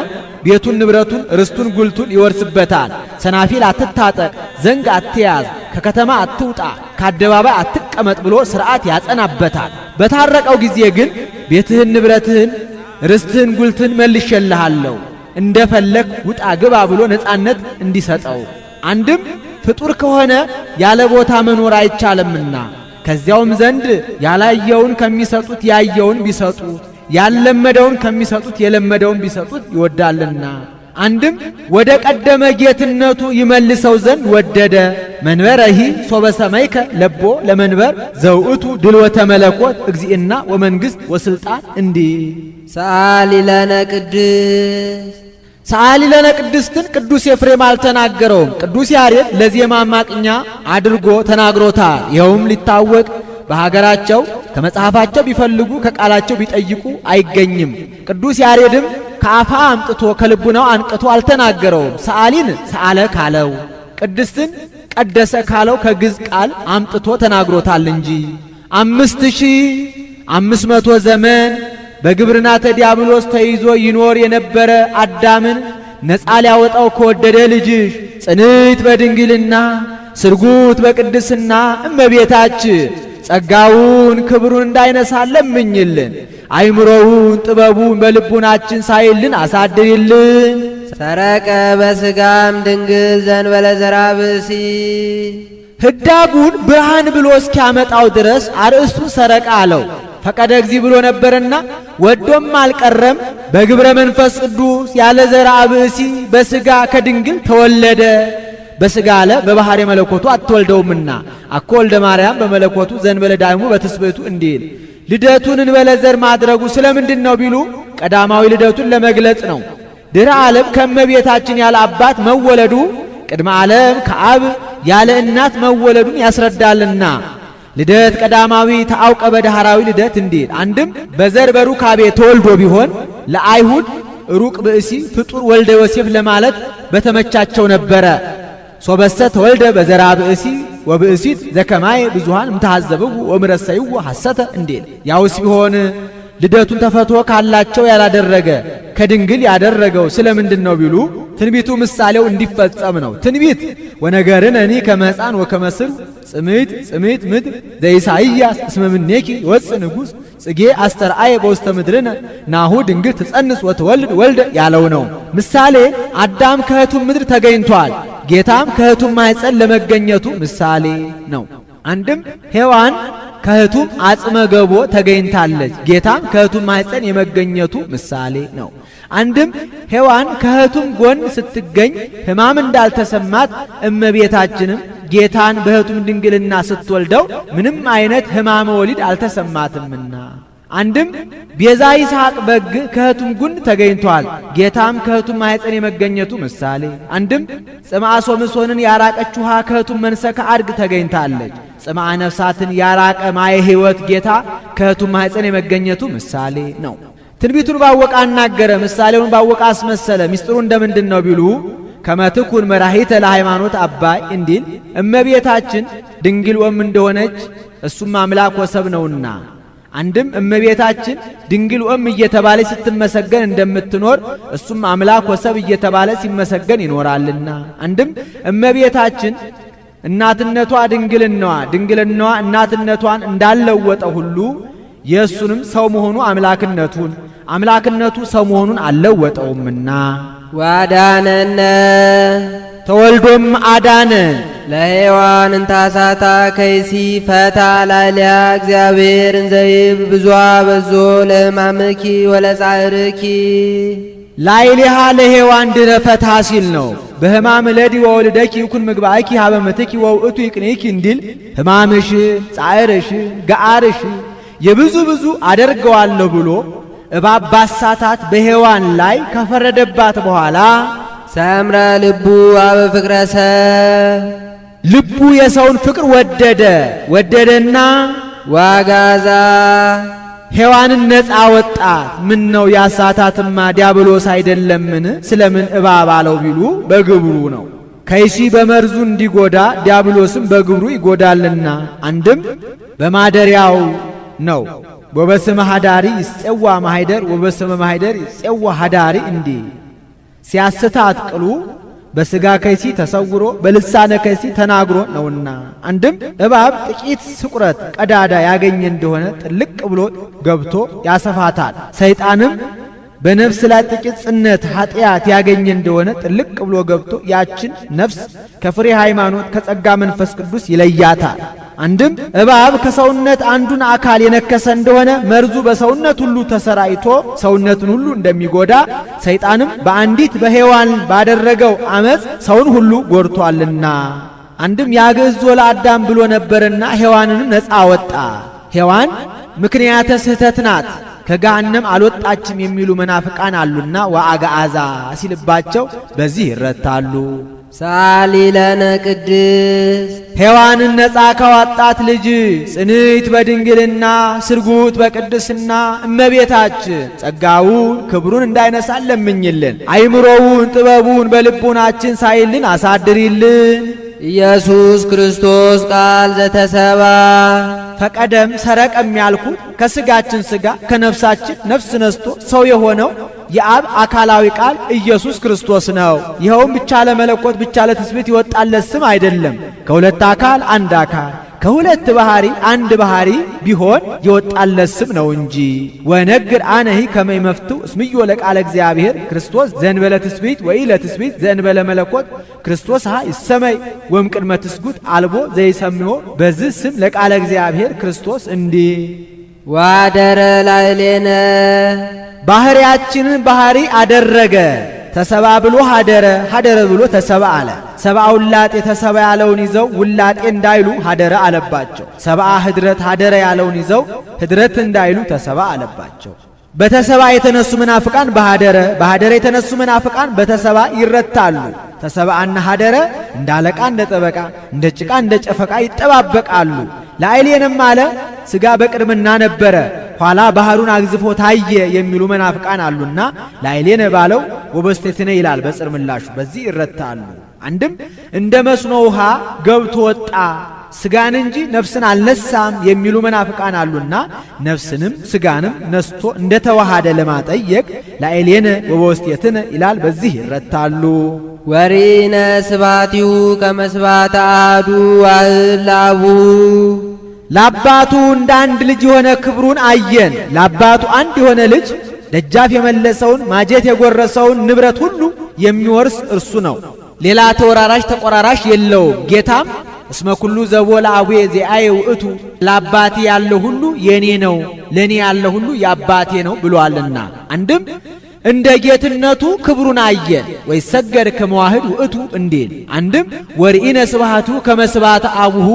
ቤቱን፣ ንብረቱን፣ ርስቱን፣ ጉልቱን ይወርስበታል። ሰናፊል አትታጠቅ፣ ዘንግ አትያዝ፣ ከከተማ አትውጣ፣ ከአደባባይ አትቀመጥ ብሎ ሥርዓት ያጸናበታል። በታረቀው ጊዜ ግን ቤትህን፣ ንብረትህን፣ ርስትህን፣ ጉልትህን መልሼልሃለሁ እንደፈለግ ውጣ ግባ ብሎ ነፃነት እንዲሰጠው አንድም ፍጡር ከሆነ ያለ ቦታ መኖር አይቻልምና ከዚያውም ዘንድ ያላየውን ከሚሰጡት ያየውን ቢሰጡት ያለመደውን ከሚሰጡት የለመደውን ቢሰጡት ይወዳልና አንድም ወደ ቀደመ ጌትነቱ ይመልሰው ዘንድ ወደደ። መንበረሂ ሶበ ሰማይከ ለቦ ለመንበር ዘውእቱ ድልወተ መለኮት እግዚእና ወመንግሥት ወስልጣን እንዲህ ሰአሊ ለነ ቅድስት ሰአሊ ለነ ቅድስትን ቅዱስ ኤፍሬም አልተናገረውም። ቅዱስ ያሬድ ለዜማ ማቅኛ አድርጎ ተናግሮታል። ይኸውም ሊታወቅ በሀገራቸው ከመጽሐፋቸው ቢፈልጉ ከቃላቸው ቢጠይቁ አይገኝም። ቅዱስ ያሬድም ከአፋ አምጥቶ ከልቡናው አንቅቶ አልተናገረውም። ሰአሊን ሰአለ ካለው ቅድስትን ቀደሰ ካለው ከግዕዝ ቃል አምጥቶ ተናግሮታል እንጂ 5500 ዘመን በግብርናተ ዲያብሎስ ተይዞ ይኖር የነበረ አዳምን ነፃ ሊያወጣው ከወደደ ልጅሽ ጽንዕት በድንግልና ስርጉት በቅድስና እመቤታችን ጸጋውን ክብሩን እንዳይነሳ ለምኝልን። አይምሮውን ጥበቡን በልቡናችን ሳይልን አሳድሪልን። ሰረቀ በስጋም ድንግል ዘእንበለ ዘራ ብእሲ ህዳጉን ብርሃን ብሎ እስኪያመጣው ድረስ አርእስቱን ሰረቀ አለው። ፈቀደ እግዚእ ብሎ ነበርና ወዶም አልቀረም። በግብረ መንፈስ ቅዱስ ያለ ዘራ ብእሲ በስጋ ከድንግል ተወለደ። በስጋ አለ በባህሪ መለኮቱ አትወልደውምና አኮ ወልደ ማርያም በመለኮቱ ዘእንበለ ዳይሙ በትስብእቱ እንዲል ልደቱን እንበለ ዘር ማድረጉ ስለምንድን ነው ቢሉ ቀዳማዊ ልደቱን ለመግለጽ ነው። ድኅረ ዓለም ከእመቤታችን ያለ አባት መወለዱ ቅድመ ዓለም ከአብ ያለ እናት መወለዱን ያስረዳልና ልደት ቀዳማዊ ተአውቀ በዳህራዊ ልደት እንዲል አንድም በዘር በሩካቤ ተወልዶ ቢሆን ለአይሁድ ሩቅ ብእሲ ፍጡር ወልደ ዮሴፍ ለማለት በተመቻቸው ነበረ። ሶበሰ ተወልደ በዘራ ብእሲ ወብእሲት ዘከማይ ብዙሃን እምተሐዘብው ወምረሰይው ሐሰተ እንዲል ያውስ ቢሆን ልደቱን ተፈትሮ ካላቸው ያላደረገ ከድንግል ያደረገው ስለምንድን ነው ቢሉ ትንቢቱ ምሳሌው እንዲፈጸም ነው። ትንቢት ወነገርነኒ ከመ ሕፃን ወከመ ሥር ጽምት ጽምት ምድር ዘኢሳይያስ እስመ እምኔኪ ይወፅእ ንጉሥ ጽጌ አስተርአየ በውስተ ምድርነ ናሁ ድንግል ትጸንስ ወትወልድ ወልደ ያለው ነው። ምሳሌ አዳም ከእህቱም ምድር ተገኝቷል። ጌታም ከእህቱም ማኅፀን ለመገኘቱ ምሳሌ ነው። አንድም ሔዋን ከእህቱም አጽመ ገቦ ተገኝታለች። ጌታም ከእህቱም ማኅፀን የመገኘቱ ምሳሌ ነው። አንድም ሔዋን ከእህቱም ጎን ስትገኝ ሕማም እንዳልተሰማት እመቤታችንም ጌታን በእህቱም ድንግልና ስትወልደው ምንም አይነት ሕማመ ወሊድ አልተሰማትምና። አንድም ቤዛ ይስሐቅ በግ ከእህቱም ጎን ተገኝቷል። ጌታም ከእህቱም ማኅፀን የመገኘቱ ምሳሌ። አንድም ጽምአ ሶምሶንን ያራቀች ውሃ ከእህቱም መንሰከ አድግ ተገኝታለች። ጽምአ ነፍሳትን ያራቀ ማየ ሕይወት ጌታ ከእህቱም ማኅፀን የመገኘቱ ምሳሌ ነው። ትንቢቱን ባወቀ አናገረ፣ ምሳሌውን ባወቀ አስመሰለ። ምስጢሩ እንደምንድን ነው ቢሉ ከመትኩን መራሂተ ለሃይማኖት አባይ እንዲል እመቤታችን ድንግል ወም እንደሆነች እሱም አምላክ ወሰብ ነውና። አንድም እመቤታችን ድንግል ወም እየተባለች ስትመሰገን እንደምትኖር እሱም አምላክ ወሰብ እየተባለ ሲመሰገን ይኖራልና። አንድም እመቤታችን እናትነቷ ድንግልናዋ እናትነቷን እንዳለወጠ ሁሉ የእሱንም ሰው መሆኑ አምላክነቱ ሰው መሆኑን አልለወጠውምና ዋዳነነ ተወልዶም አዳነ ለሔዋን እንታሳታ ከይሲ ፈታ ላሊያ እግዚአብሔር እንዘይብ ብዙ በዞ ለሕማምኪ ወለጻዕርኪ ላይሊሃ ለሔዋን ድረ ፈታ ሲል ነው። በሕማም ለዲ ወወልደኪ ይኩን ምግባእኪ ሀበምትኪ ወውእቱ ይቅኔኪ እንዲል ሕማምሽ ጻዕርሽ ገአርሽ የብዙ አደርገዋለሁ ብሎ እባብ ባሳታት በሔዋን ላይ ከፈረደባት በኋላ ሰምረ ልቡ አበ ፍቅረ ሰብ ልቡ የሰውን ፍቅር ወደደና ዋጋዛ ሔዋንን ነፃ ወጣት። ምን ነው ያሳታትማ ዲያብሎስ አይደለምን? ስለምን እባብ አለው ቢሉ በግብሩ ነው። ከይሲ በመርዙ እንዲጎዳ ዲያብሎስም በግብሩ ይጎዳልና። አንድም በማደሪያው ነው። ወበስመ ሀዳሪ ይጼዋ ማኅደር ወበስመ ማኅደር ይጼዋ ሀዳሪ እንዲህ ሲያስታት ቅሉ በሥጋ ከይሲ ተሰውሮ በልሳነ ከይሲ ተናግሮ ነውና። አንድም እባብ ጥቂት ስቁረት ቀዳዳ ያገኘ እንደሆነ ጥልቅ ብሎ ገብቶ ያሰፋታል። ሰይጣንም በነፍስ ላይ ጥቂት ጽነት ኃጢአት ያገኘ እንደሆነ ጥልቅ ብሎ ገብቶ ያችን ነፍስ ከፍሬ ሃይማኖት ከጸጋ መንፈስ ቅዱስ ይለያታል። አንድም እባብ ከሰውነት አንዱን አካል የነከሰ እንደሆነ መርዙ በሰውነት ሁሉ ተሰራይቶ ሰውነትን ሁሉ እንደሚጎዳ ሰይጣንም በአንዲት በሔዋን ባደረገው አመፅ ሰውን ሁሉ ጎድቷልና። አንድም ያግዕዞ ለአዳም ብሎ ነበርና ሔዋንንም ነፃ ወጣ። ሔዋን ምክንያተ ስህተት ናት፣ ከገሃነም አልወጣችም የሚሉ መናፍቃን አሉና ወአግዓዛ ሲልባቸው በዚህ ይረታሉ። ሳሊ ለነ ቅድስት ሔዋንን ነፃ ካወጣት ልጅ ጽንዕት በድንግልና ስርጉት በቅድስና እመቤታችን ጸጋውን ክብሩን እንዳይነሳን ለምኝልን። አይምሮውን ጥበቡን በልቡናችን ሳይልን አሳድሪልን። ኢየሱስ ክርስቶስ ቃል ዘተሰባ ፈቀደም ሰረቀም ያልኩት ከስጋችን ስጋ ከነፍሳችን ነፍስ ነስቶ ሰው የሆነው የአብ አካላዊ ቃል ኢየሱስ ክርስቶስ ነው። ይኸውም ብቻ ለመለኮት ብቻ ለትስብእት ይወጣለት ስም አይደለም። ከሁለት አካል አንድ አካል ከሁለት ባህሪ አንድ ባህሪ ቢሆን የወጣለት ስም ነው እንጂ። ወነግር አነሂ ከመ ይመፍትው እስምዮ ለቃለ እግዚአብሔር ክርስቶስ ዘእንበለ ትስብእት ወይ ለትስብእት ዘእንበለ መለኮት ክርስቶስ ይሰመይ ወም ቅድመ ትስጉት አልቦ ዘይሰምዮ በዚህ ስም ለቃለ እግዚአብሔር ክርስቶስ እንዲህ ዋደረ ላዕሌነ ባህሪያችንን ባህሪ አደረገ ተሰባ ብሎ ሀደረ፣ ሀደረ ብሎ ተሰባ አለ። ሰብአ ውላጤ ተሰባ ያለውን ይዘው ውላጤ እንዳይሉ ሀደረ አለባቸው። ሰብአ ህድረት ሀደረ ያለውን ይዘው ህድረት እንዳይሉ ተሰባ አለባቸው። በተሰባ የተነሱ መናፍቃን በሀደረ፣ በሀደረ የተነሱ መናፍቃን በተሰባ ይረታሉ። ተሰባና ሀደረ እንደ አለቃ እንደ ጠበቃ እንደ ጭቃ እንደ ጨፈቃ ይጠባበቃሉ። ለአይሌንም አለ ሥጋ በቅድምና ነበረ ኋላ ባህሩን አግዝፎ ታየ የሚሉ መናፍቃን አሉና ለአይሌነ ባለው ወበስቴትነ ይላል በጽር ምላሹ። በዚህ ይረታሉ። አንድም እንደ መስኖ ውሃ ገብቶ ወጣ ሥጋን እንጂ ነፍስን አልነሳም የሚሉ መናፍቃን አሉና ነፍስንም ሥጋንም ነስቶ እንደ ተዋሃደ ለማጠየቅ ለአይሌነ ወበስቴትነ ይላል። በዚህ ይረታሉ። ወሪነ ስባቲሁ ከመስባተ አሐዱ አህላቡ ለአባቱ እንደ አንድ ልጅ የሆነ ክብሩን አየን። ለአባቱ አንድ የሆነ ልጅ ደጃፍ የመለሰውን ማጀት የጎረሰውን ንብረት ሁሉ የሚወርስ እርሱ ነው። ሌላ ተወራራሽ ተቆራራሽ የለውም። ጌታም እስመ ኩሉ ዘቦ ለአቡየ ዚአየ ውእቱ ለአባቴ ያለ ሁሉ የኔ ነው፣ ለኔ ያለ ሁሉ የአባቴ ነው ብሏልና። አንድም እንደ ጌትነቱ ክብሩን አየን። ወይሰገድ ከመዋህድ ውእቱ እንዴል። አንድም ወርኢነ ስብሐቱ ከመስባተ አቡሁ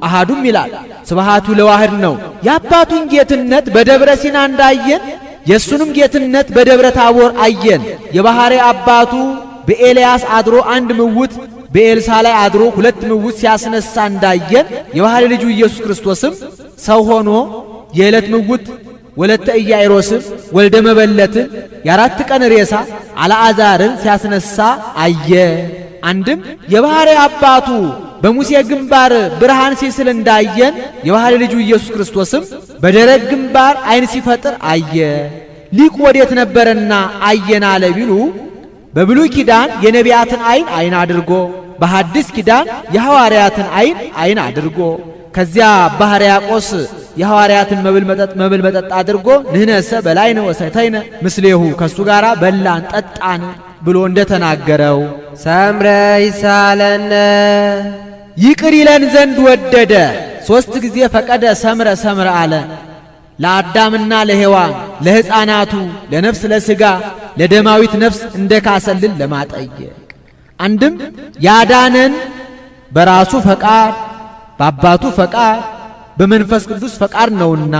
አሃዱም ይላል። ስብሐቱ ለዋህድ ነው። የአባቱን ጌትነት በደብረ ሲና እንዳየን የእሱንም ጌትነት በደብረ ታቦር አየን። የባሕሪ አባቱ በኤልያስ አድሮ አንድ ምውት በኤልሳ ላይ አድሮ ሁለት ምውት ሲያስነሳ እንዳየን የባሕሪ ልጁ ኢየሱስ ክርስቶስም ሰው ሆኖ የዕለት ምውት ወለተ ኢያኢሮስን ወልደ መበለትን የአራት ቀን ሬሳ አልዓዛርን ሲያስነሳ አየ። አንድም የባሕሪ አባቱ በሙሴ ግንባር ብርሃን ሲስል እንዳየን የባሕሪ ልጁ ኢየሱስ ክርስቶስም በደረቅ ግንባር ዓይን ሲፈጥር አየ። ሊቁ ወዴት ነበረና አየን አለ ቢሉ በብሉይ ኪዳን የነቢያትን ዓይን አድርጎ በሐዲስ ኪዳን የሐዋርያትን ዓይን አድርጎ ከዚያ አባ ሕርያቆስ የሐዋርያትን መብል መጠጥ አድርጎ ንህነሰ በላይነ ወሰተይነ ምስሌሁ ከሱ ጋራ በላን ጠጣን ብሎ እንደተናገረው ሰምረ ይሳለነ ይቅር ይለን ዘንድ ወደደ። 3 ጊዜ ፈቀደ ሰምረ ሰምረ አለ። ለአዳምና ለሔዋን ለሕፃናቱ ለነፍስ ለሥጋ ለደማዊት ነፍስ እንደካሰልን ለማጠየቅ አንድም ያዳነን በራሱ ፈቃድ በአባቱ ፈቃድ በመንፈስ ቅዱስ ፈቃድ ነውና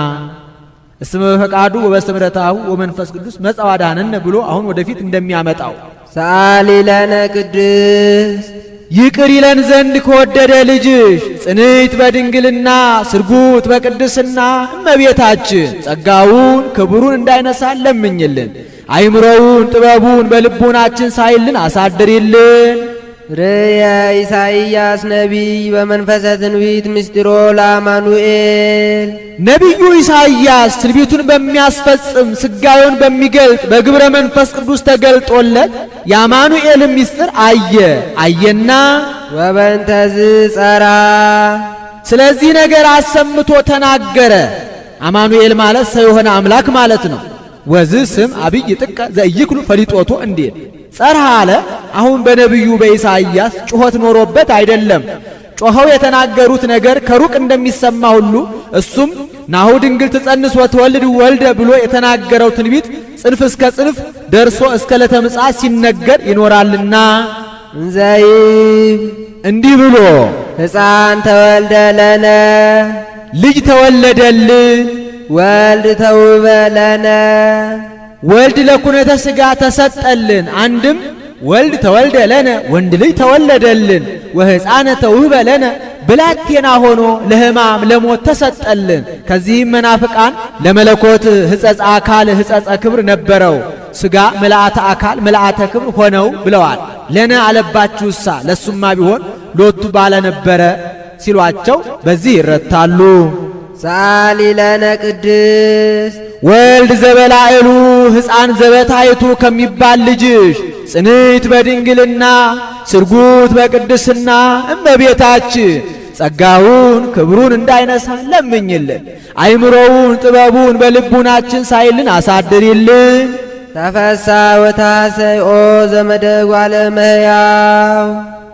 እስመ በፈቃዱ ወበስምረታሁ ወመንፈስ ቅዱስ መጽአ አዳነነ ብሎ አሁን ወደፊት እንደሚያመጣው ሰአሊ ለነ ቅድስት ይቅር ይለን ዘንድ ከወደደ ልጅሽ ጽንዕት በድንግልና ስርጉት በቅድስና እመቤታችን ጸጋውን ክብሩን እንዳይነሳ ለምኝልን። አይምሮውን ጥበቡን በልቡናችን ሳይልን አሳድሪልን። ርእየ ኢሳይያስ ነቢይ በመንፈሰ ትንቢት ምስጢሮ ለአማኑኤል ነቢዩ ኢሳይያስ ትንቢቱን በሚያስፈጽም ስጋዩን በሚገልጥ በግብረ መንፈስ ቅዱስ ተገልጦለት የአማኑኤልን ምስጢር አየና ወበንተዝ ጸራ ስለዚህ ነገር አሰምቶ ተናገረ። አማኑኤል ማለት ሰው የሆነ አምላክ ማለት ነው። ወዝ ስም አብይ ጥቀ ዘኢይክሉ ፈሊጦቶ እንዴት ጸርሃ አለ። አሁን በነቢዩ በኢሳይያስ ጩኸት ኖሮበት አይደለም። ጮኸው የተናገሩት ነገር ከሩቅ እንደሚሰማ ሁሉ እሱም ናሁ ድንግል ትጸንስ ወትወልድ ወልደ ብሎ የተናገረው ትንቢት ጽንፍ እስከ ጽንፍ ደርሶ እስከ ዕለተ ምጽአት ሲነገር ይኖራልና እንዘይብ እንዲህ ብሎ ሕፃን ተወልደ ለነ ልጅ ተወለደልን ወልድ ተውበ ለነ ወልድ ለኩነተ ሥጋ ተሰጠልን። አንድም ወልድ ተወልደ ለነ ወንድ ልጅ ተወለደልን። ወሕፃነ ተውህበ ለነ ብላቴና ሆኖ ለሕማም ለሞት ተሰጠልን። ከዚህም መናፍቃን ለመለኮት ሕጸጽ አካል ሕጸጸ ክብር ነበረው ሥጋ ምልአተ አካል ምልአተ ክብር ሆነው ብለዋል። ለነ አለባችሁሳ ለሱማ ቢሆን ሎቱ ባለ ነበረ ሲሏቸው በዚህ ይረታሉ። ሰአሊ ለነ ቅድስት ወልድ ዘበላዕሉ ሕፃን ዘበታይቱ ከሚባል ልጅሽ ጽንዕት በድንግልና ስርጉት በቅድስና እመቤታችን ጸጋውን ክብሩን እንዳይነሳ ለምኝልን። አይምሮውን ጥበቡን በልቡናችን ሳይልን አሳድሪልን። ተፈሳ ወታሰይኦ ዘመደ ጓለ እመሕያው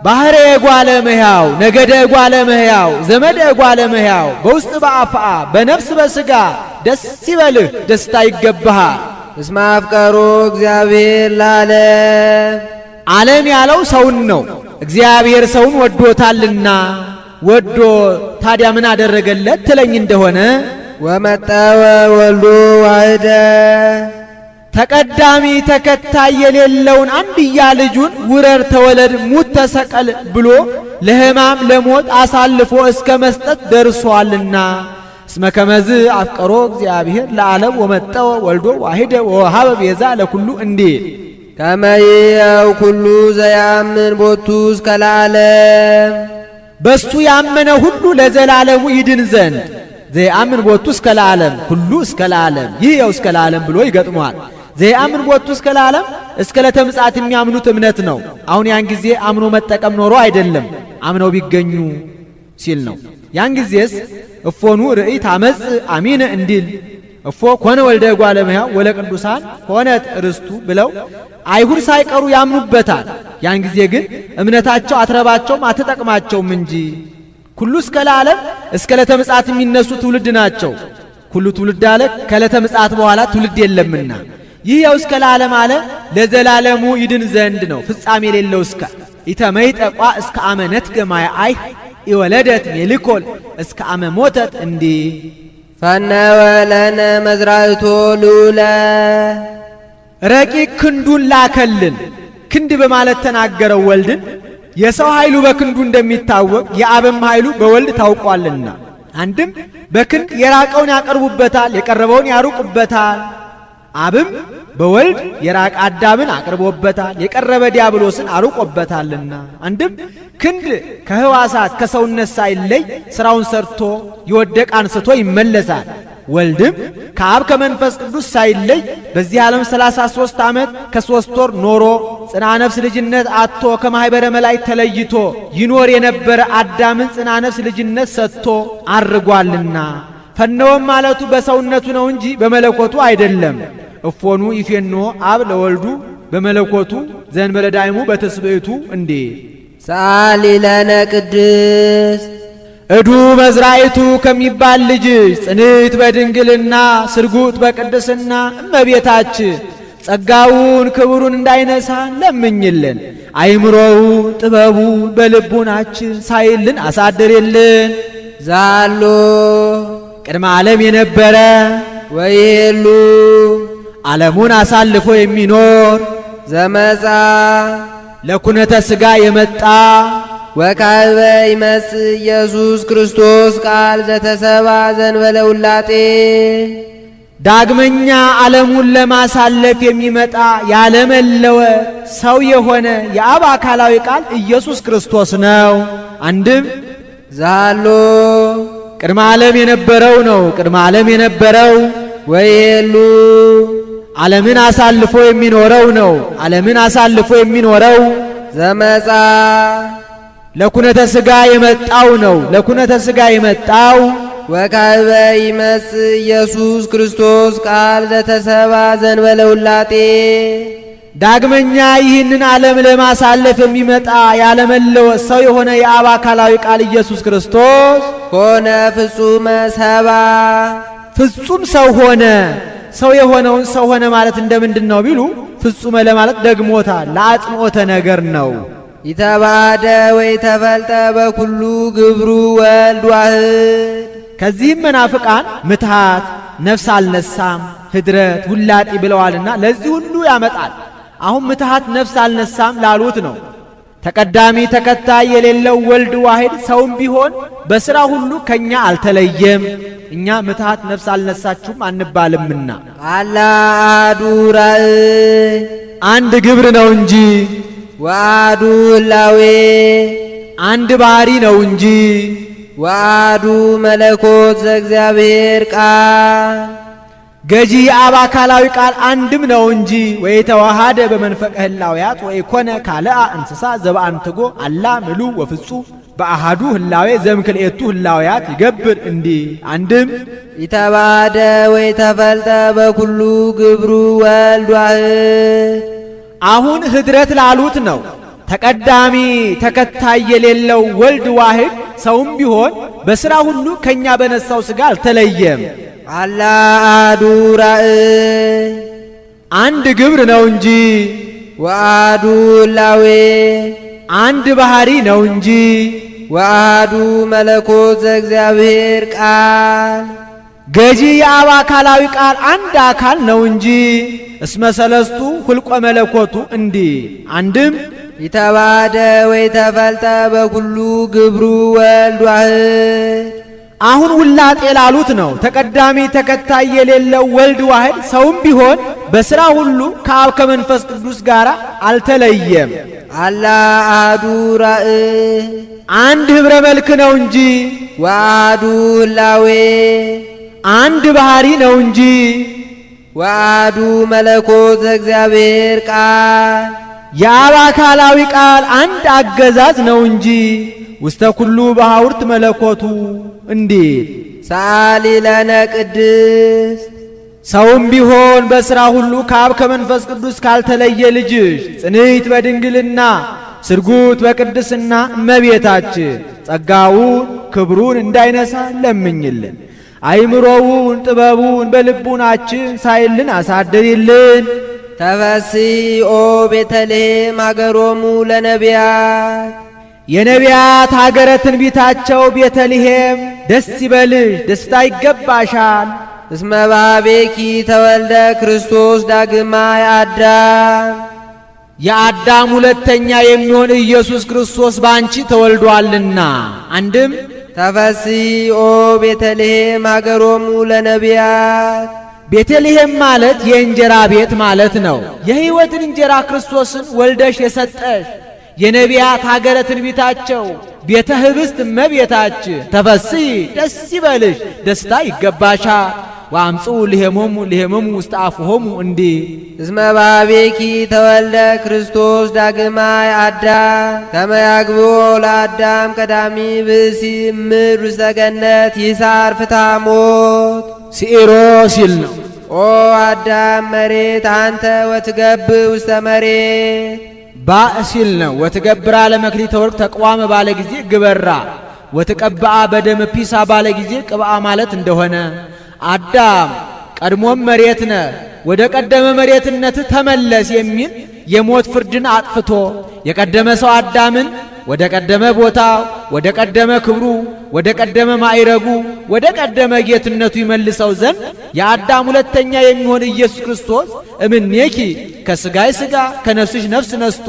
ባሕረ ጓለ እመሕያው ነገደ ጓለ እመሕያው ዘመደ ጓለ እመሕያው በውስጥ በአፍአ በነፍስ በሥጋ ደስ ይበልህ ደስታ ይገባሃል። እስመ አፍቀሮ እግዚአብሔር ለዓለም። ዓለም ያለው ሰውን ነው። እግዚአብሔር ሰውን ወዶታልና። ወዶ ታዲያ ምን አደረገለት ትለኝ እንደሆነ ወመጠወ ወልዶ ዋህደ ተቀዳሚ ተከታይ የሌለውን አንድያ ልጁን ውረር ተወለድ ሙት ተሰቀል ብሎ ለሕማም ለሞት አሳልፎ እስከ መስጠት ደርሷልና። እስመ ከመዝ አፍቀሮ እግዚአብሔር ለዓለም ወመጠወ ወልዶ ዋህደ ወወሃበ ቤዛ ለኩሉ እንዲል ከመይየው ኩሉ ዘያምን ቦቱ እስከ ለዓለም በሱ ያመነ ሁሉ ለዘላለሙ ይድን ዘንድ ዘያምን ቦቱ እስከ ለዓለም ሁሉ እስከ ለዓለም ይህ ያው እስከ ለዓለም ብሎ ይገጥመዋል። ዘያምን ቦቱ እስከ ለዓለም እስከ ለተምጻት የሚያምኑት እምነት ነው። አሁን ያን ጊዜ አምኖ መጠቀም ኖሮ አይደለም አምነው ቢገኙ ሲል ነው። ያን ጊዜስ እፎኑ ርእይ ታመጽ አሚነ እንዲል እፎ ኮነ ወልደ እጓለ እመሕያው ወለ ቅዱሳን ሆነት ርስቱ ብለው አይሁድ ሳይቀሩ ያምኑበታል። ያን ጊዜ ግን እምነታቸው አትረባቸውም አትጠቅማቸውም እንጂ ኩሉ እስከ ለዓለም እስከ ለተ ምጽአት የሚነሱ ትውልድ ናቸው። ኩሉ ትውልድ አለ ከለተ ምጽአት በኋላ ትውልድ የለምና ይህ ያው እስከ ለዓለም አለ ለዘላለሙ ይድን ዘንድ ነው። ፍጻሜ የሌለው እስከ ኢተመይጠቋ እስከ አመነት ገማያ አይ ይወለደት ሜልኮል እስከ አመ ሞተት እንዲህ ፈነወ ለነ መዝራእቶ ልዑለ ረቂቅ ክንዱን ላከልን። ክንድ በማለት ተናገረው ወልድን። የሰው ኃይሉ በክንዱ እንደሚታወቅ የአብም ኃይሉ በወልድ ታውቋልና አንድም በክንድ የራቀውን ያቀርቡበታል፣ የቀረበውን ያሩቁበታል። አብም በወልድ የራቀ አዳምን አቅርቦበታል፣ የቀረበ ዲያብሎስን አሩቆበታልና አንድም ክንድ ከህዋሳት ከሰውነት ሳይለይ ስራውን ሰርቶ ይወደቅ አንስቶ ይመለሳል። ወልድም ከአብ ከመንፈስ ቅዱስ ሳይለይ በዚህ ዓለም 33 ዓመት ከ3 ወር ኖሮ ጽና ነፍስ ልጅነት አጥቶ ከማኅበረ መላእክት ተለይቶ ይኖር የነበረ አዳምን ጽና ነፍስ ልጅነት ሰጥቶ አርጓልና ፈነወም ማለቱ በሰውነቱ ነው እንጂ በመለኮቱ አይደለም። እፎኑ ይፌኖ አብ ለወልዱ በመለኮቱ ዘእንበለ ዳይሙ በትስብእቱ እንዴ ሰአሊ ለነ ቅድስት እዱ መዝራይቱ ከሚባል ልጅ ጽንዕት በድንግልና ስርጉት በቅድስና እመቤታችን ጸጋውን ክብሩን እንዳይነሳን ለምኝልን። አይምሮው ጥበቡ በልቡናችን ሳይልን አሳድርልን። ዛሎ ቅድመ ዓለም የነበረ ወይሄሉ ዓለሙን አሳልፎ የሚኖር ዘመጻ ለኩነተ ሥጋ የመጣ ወካዕበ ይመጽእ ኢየሱስ ክርስቶስ ቃል ዘተሰባ ዘእንበለ ውላጤ ዳግመኛ ዓለሙን ለማሳለፍ የሚመጣ ያለመለወ ሰው የሆነ የአብ አካላዊ ቃል ኢየሱስ ክርስቶስ ነው። አንድም ዛሎ ቅድመ ዓለም የነበረው ነው። ቅድመ ዓለም የነበረው ወይሄሉ ዓለምን አሳልፎ የሚኖረው ነው። ዓለምን አሳልፎ የሚኖረው ዘመጻ ለኩነተ ሥጋ የመጣው ነው። ለኩነተ ሥጋ የመጣው ወካዕበ ይመጽእ ኢየሱስ ክርስቶስ ቃል ዘተሰባ ዘእንበለ ውላጤ ዳግመኛ ይህንን ዓለም ለማሳለፍ የሚመጣ ያለመለወጥ ሰው የሆነ የአብ አካላዊ ቃል ኢየሱስ ክርስቶስ ሆነ ፍጹመ ሰባ ፍጹም ሰው ሆነ። ሰው የሆነውን ሰው ሆነ ማለት እንደምንድን ነው ቢሉ ፍጹመ ለማለት ደግሞታል። ለአጽንዖተ ነገር ነው። ይተባደ ወይ ተፈልጠ በኩሉ ግብሩ ወልድ ዋህድ ከዚህም መናፍቃን ምትሃት ነፍስ አልነሳም ህድረት ውላጤ ብለዋልና ለዚህ ሁሉ ያመጣል። አሁን ምትሃት ነፍስ አልነሳም ላሉት ነው። ተቀዳሚ ተከታይ የሌለው ወልድ ዋህድ ሰውም ቢሆን በሥራ ሁሉ ከኛ አልተለየም። እኛ ምትሃት ነፍስ አልነሳችሁም አንባልምና አላ አሐዱ ራእይ አንድ ግብር ነው እንጂ ወአሐዱ ህላዌ አንድ ባህሪ ነው እንጂ ወአሐዱ መለኮት ዘእግዚአብሔር ቃል ገዢ የአብ አካላዊ ቃል አንድም ነው እንጂ ወይ ተዋሃደ በመንፈቀ ህላውያት ወይ ኮነ ካልአ እንስሳ ዘበአንትጎ አላ ምሉ ወፍጹም በአሃዱ ህላዌ ዘምክልኤቱ ህላውያት ይገብር እንዲህ አንድም ይተባደ ወይ ተፈልጠ በኩሉ ግብሩ ወልድ ዋህድ አሁን ህድረት ላሉት ነው። ተቀዳሚ ተከታይ የሌለው ወልድ ዋህድ ሰውም ቢሆን በሥራ ሁሉ ከኛ በነሳው ሥጋ አልተለየም። አላ አሐዱ ራእይ አንድ ግብር ነው እንጂ ወአሐዱ እላዌ አንድ ባህሪ ነው እንጂ ወአሐዱ መለኮት ዘእግዚአብሔር ቃል ገዢ የአብ አካላዊ ቃል አንድ አካል ነው እንጂ እስመ ሰለስቱ ሁልቆ መለኮቱ እንዲህ አንድም ይተባደ ወይተፈልጠ በኩሉ ግብሩ ወልድ ዋሕድ አሁን ውላጤ ላሉት ነው። ተቀዳሚ ተከታይ የሌለው ወልድ ዋሕድ ሰውም ቢሆን በሥራ ሁሉ ከአብ ከመንፈስ ቅዱስ ጋር አልተለየም። አላ አሐዱ ራእይ አንድ ኅብረ መልክ ነው እንጂ ወአሐዱ ህላዌ አንድ ባህሪ ነው እንጂ ወአሐዱ መለኮት ዘእግዚአብሔር ቃል የአብ አካላዊ ቃል አንድ አገዛዝ ነው እንጂ ውስተ ኩሉ በሐውርት መለኮቱ እንዴት ሰአሊ ለነ ቅድስት ሰውም ቢሆን በሥራ ሁሉ ከአብ ከመንፈስ ቅዱስ ካልተለየ ልጅሽ ጽንዕት በድንግልና ስርጉት በቅድስና እመቤታችን ጸጋውን ክብሩን እንዳይነሳ ለምኝልን። አይምሮውን ጥበቡን በልቡናችን ሳይልን አሳድሪልን። ተፈሥሒ ኦ ቤተልሔም ሀገሮሙ ለነቢያት የነቢያት ሀገረ ትንቢታቸው ቤተልሔም ደስ ይበልሽ፣ ደስታ ይገባሻል። እስመ በኀቤኪ ተወልደ ክርስቶስ ዳግማይ አዳም የአዳም ሁለተኛ የሚሆን ኢየሱስ ክርስቶስ ባንቺ ተወልዷልና። አንድም ተፈሥሒ ኦ ቤተልሔም ሀገሮሙ ለነቢያት ቤተልሔም ማለት የእንጀራ ቤት ማለት ነው። የሕይወትን እንጀራ ክርስቶስን ወልደሽ የሰጠሽ የነቢያት ሀገረ ትንቢታቸው ቤተ ኅብስት እመቤታችን ተፈሥሒ ደስ ይበልሽ፣ ደስታ ይገባሻል። ወአምፁ ልሄሞሙ ልሄሞሙ ውስተ አፍሆሙ እንዲህ እስመ በኀቤኪ ተወልደ ክርስቶስ ዳግማይ አዳም ከመ ያግብኦ ለአዳም ቀዳሚ ብእሲ እምድር ውስተ ገነት ይሳር ፍትሐ ሞት ሲኢሮ ሲል ነው። ኦ አዳም መሬት አንተ ወትገብእ ውስተ መሬት ባእ ሲል ነው። ወትገብራ ለመክሊተ ወርቅ ተቅዋመ ባለ ጊዜ ግበራ ወትቀብአ በደመ ፒሳ ባለ ጊዜ ቅብአ ማለት እንደሆነ አዳም ቀድሞም መሬት ነ ወደ ቀደመ መሬትነት ተመለስ የሚል የሞት ፍርድን አጥፍቶ የቀደመ ሰው አዳምን ወደ ቀደመ ቦታው ወደ ቀደመ ክብሩ ወደ ቀደመ ማዕረጉ ወደ ቀደመ ጌትነቱ ይመልሰው ዘንድ የአዳም ሁለተኛ የሚሆን ኢየሱስ ክርስቶስ እምኔኪ ከሥጋይ ሥጋ ከነፍስሽ ነፍስ ነስቶ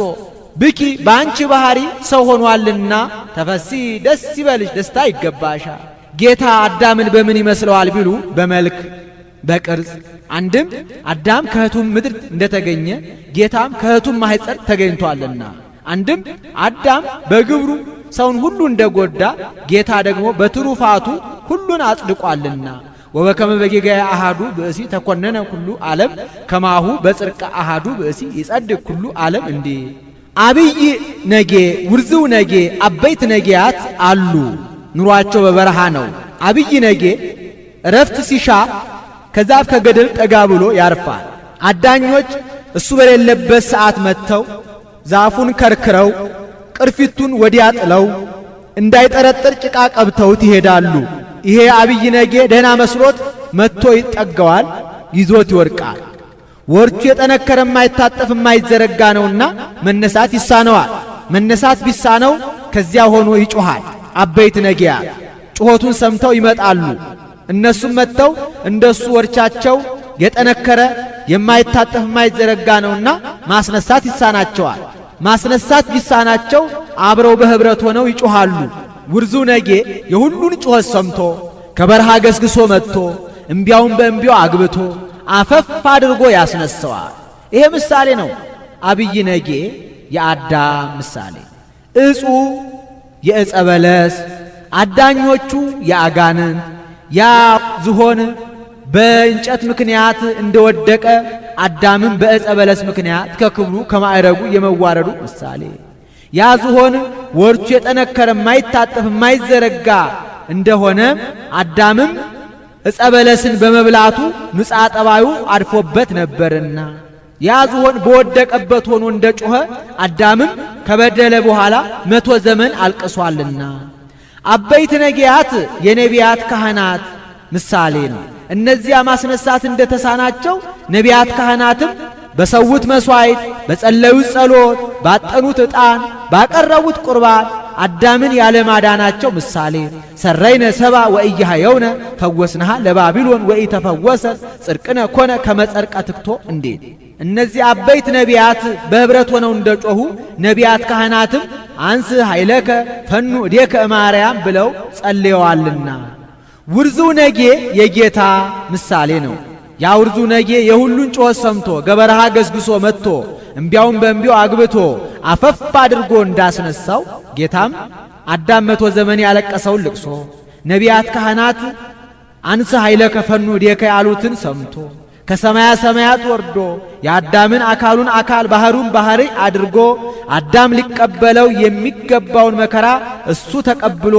ብኪ በአንቺ ባህሪ ሰው ሆኗልና ተፈሥሒ ደስ ይበልሽ፣ ደስታ ይገባሻል። ጌታ አዳምን በምን ይመስለዋል ቢሉ በመልክ በቅርጽ። አንድም አዳም ከእህቱም ምድር እንደተገኘ ጌታም ከእህቱም ማኅፀን ተገኝቷልና። አንድም አዳም በግብሩ ሰውን ሁሉ እንደጎዳ ጌታ ደግሞ በትሩፋቱ ሁሉን አጽድቋልና። ወበከመ በጌጋየ አሃዱ ብእሲ ተኮነነ ኩሉ ዓለም ከማሁ በጽድቀ አሃዱ ብእሲ ይጸድቅ ኩሉ ዓለም እንዲህ አብይ ነጌ ውርዝው ነጌ አበይት ነጌያት አሉ። ኑሯቸው በበረሃ ነው። አብይ ነጌ እረፍት ሲሻ ከዛፍ ከገደል ጠጋ ብሎ ያርፋል። አዳኞች እሱ በሌለበት ሰዓት መጥተው ዛፉን ከርክረው ቅርፊቱን ወዲያ ጥለው እንዳይጠረጥር ጭቃ ቀብተውት ይሄዳሉ። ይሄ አብይ ነጌ ደህና መስሎት መጥቶ ይጠገዋል፣ ይዞት ይወድቃል። ወርቹ የጠነከረ የማይታጠፍ የማይዘረጋ ነውና መነሳት ይሳነዋል። መነሳት ቢሳነው ከዚያ ሆኖ ይጮኻል። አበይት ነጌያት ጩኸቱን ሰምተው ይመጣሉ። እነሱም መጥተው እንደሱ ወርቻቸው የጠነከረ የማይታጠፍ የማይዘረጋ ነውና ማስነሳት ይሳናቸዋል። ማስነሳት ቢሳናቸው አብረው በህብረት ሆነው ይጮኻሉ። ውርዙ ነጌ የሁሉን ጩኸት ሰምቶ ከበረሃ ገስግሶ መጥቶ እምቢያውን በእምቢያው አግብቶ አፈፍ አድርጎ ያስነሳዋል። ይሄ ምሳሌ ነው። አብይ ነጌ የአዳም ምሳሌ፣ እጹ የዕፀ በለስ፣ አዳኞቹ የአጋንንት፣ ያ ዝሆን በእንጨት ምክንያት እንደወደቀ አዳምን በዕፀ በለስ ምክንያት ከክብሩ ከማዕረጉ የመዋረዱ ምሳሌ፣ ያ ዝሆን ወርቹ የጠነከረ የማይታጠፍ የማይዘረጋ እንደሆነ አዳምም ዕፀ በለስን በመብላቱ ንጽሐ ጠባዩ አድፎበት ነበርና ያ ዝሆን በወደቀበት ሆኖ እንደ ጮኸ አዳምም ከበደለ በኋላ 100 ዘመን አልቅሷልና። አበይት ነጌያት የነቢያት ካህናት ምሳሌ ነው። እነዚያ ማስነሳት እንደተሳናቸው ነቢያት ካህናትም በሰዉት መሥዋዕት፣ በጸለዩት ጸሎት፣ ባጠኑት ዕጣን፣ ባቀረቡት ቁርባን አዳምን ያለማዳናቸው ምሳሌ ሰረይነ ሰባ ወኢያሕየውነ ፈወስንሃ ለባቢሎን ወኢተፈወሰት ጽድቅነ ኮነ ከመጸርቀ ትክቶ እንዴት እነዚህ አበይት ነቢያት በኅብረት ሆነው እንደጮኹ ነቢያት ካህናትም አንስ ኃይለከ ፈኑ እዴከ እማርያም ብለው ጸልየዋልና ውርዙ ነጌ የጌታ ምሳሌ ነው። ያ ውርዙ ነጌ የሁሉን ጮኸት ሰምቶ ገበረሃ ገስግሶ መጥቶ እምቢያውን በእምቢው አግብቶ አፈፍ አድርጎ እንዳስነሳው ጌታም አዳም 100 ዘመን ያለቀሰውን ልቅሶ ነቢያት ካህናት አንስ ኃይለከ ፈኑ እዴከ ያሉትን ሰምቶ ከሰማያ ሰማያት ወርዶ የአዳምን አካሉን አካል ባህሩን ባህሪ አድርጎ አዳም ሊቀበለው የሚገባውን መከራ እሱ ተቀብሎ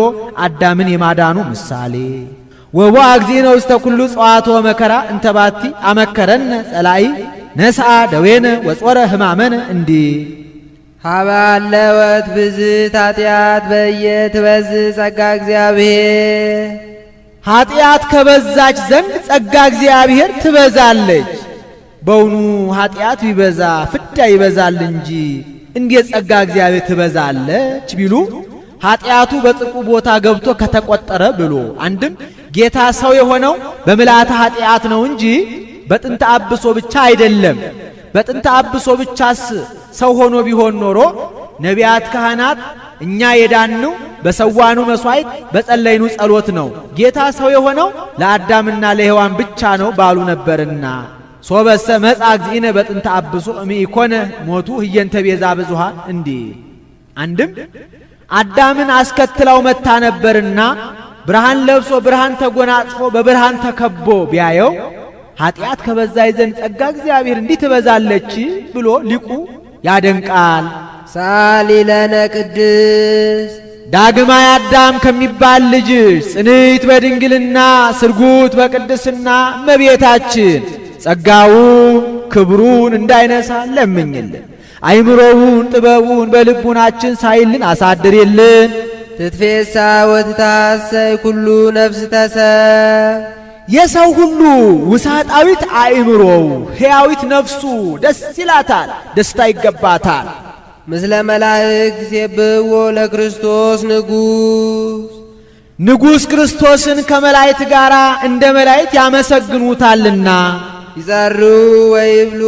አዳምን የማዳኑ ምሳሌ ወቦ እግዚእነ ውስተ ኩሉ ጸዋቶ መከራ እንተባቲ አመከረነ ጸላይ ነስአ ደዌነ ወጾረ ሕማመነ እንዲህ ሀባለወት ብዝት ኃጢአት በየትበዝሕ ጸጋ እግዚአብሔር ኃጢአት ከበዛች ዘንድ ጸጋ እግዚአብሔር ትበዛለች። በውኑ ኃጢአት ቢበዛ ፍዳ ይበዛል እንጂ እንዴት ጸጋ እግዚአብሔር ትበዛለች ቢሉ ኃጢአቱ በጽድቁ ቦታ ገብቶ ከተቆጠረ ብሎ አንድም ጌታ ሰው የሆነው በምልአተ ኃጢአት ነው እንጂ በጥንተ አብሶ ብቻ አይደለም። በጥንተ አብሶ ብቻስ ሰው ሆኖ ቢሆን ኖሮ ነቢያት ካህናት እኛ የዳንነው በሰዋኑ መሥዋዕት በጸለይኑ ጸሎት ነው። ጌታ ሰው የሆነው ለአዳምና ለሔዋን ብቻ ነው ባሉ ነበርና ሶበሰ መጻ እግዚእነ በጥንተ አብሶ እምኢኮነ ሞቱ ህየንተ ቤዛ ብዙኃን እንዲህ አንድም አዳምን አስከትለው መታ ነበርና ብርሃን ለብሶ ብርሃን ተጎናጽፎ በብርሃን ተከቦ ቢያየው ኃጢአት ከበዛይ ዘንድ ጸጋ እግዚአብሔር እንዲህ ትበዛለች ብሎ ሊቁ ያደንቃል። ሳሊ ለነ ቅድስት ዳግማይ አዳም ከሚባል ልጅ ጽንዕት በድንግልና ስርጉት በቅድስና እመቤታችን ጸጋውን ክብሩን እንዳይነሳ ለምኝልን። አይምሮውን ጥበቡን በልቡናችን ሳይልን አሳድርልን። ትትፌሳ ወትታሰይ ኩሉ ነፍስ ተሰብ የሰው ሁሉ ውሳጣዊት አእምሮው ሕያዊት ነፍሱ ደስ ይላታል፣ ደስታ ይገባታል። ምስለ መላእክት ሲብዎ ለክርስቶስ ንጉሥ ክርስቶስን ከመላእክት ጋር እንደ መላእክት ያመሰግኑታልና ይጸሩ ወይብሉ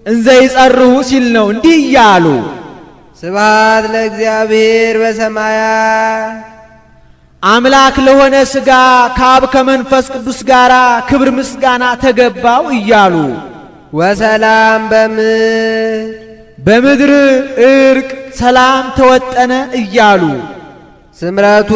እንዘ ይጸሩ ሲል ነው እንዲህ እያሉ ስብሐት ለእግዚአብሔር በሰማያት አምላክ ለሆነ ሥጋ ከአብ ከመንፈስ ቅዱስ ጋር ክብር ምስጋና ተገባው እያሉ ወሰላም በምድር እርቅ ሰላም ተወጠነ እያሉ ስምረቱ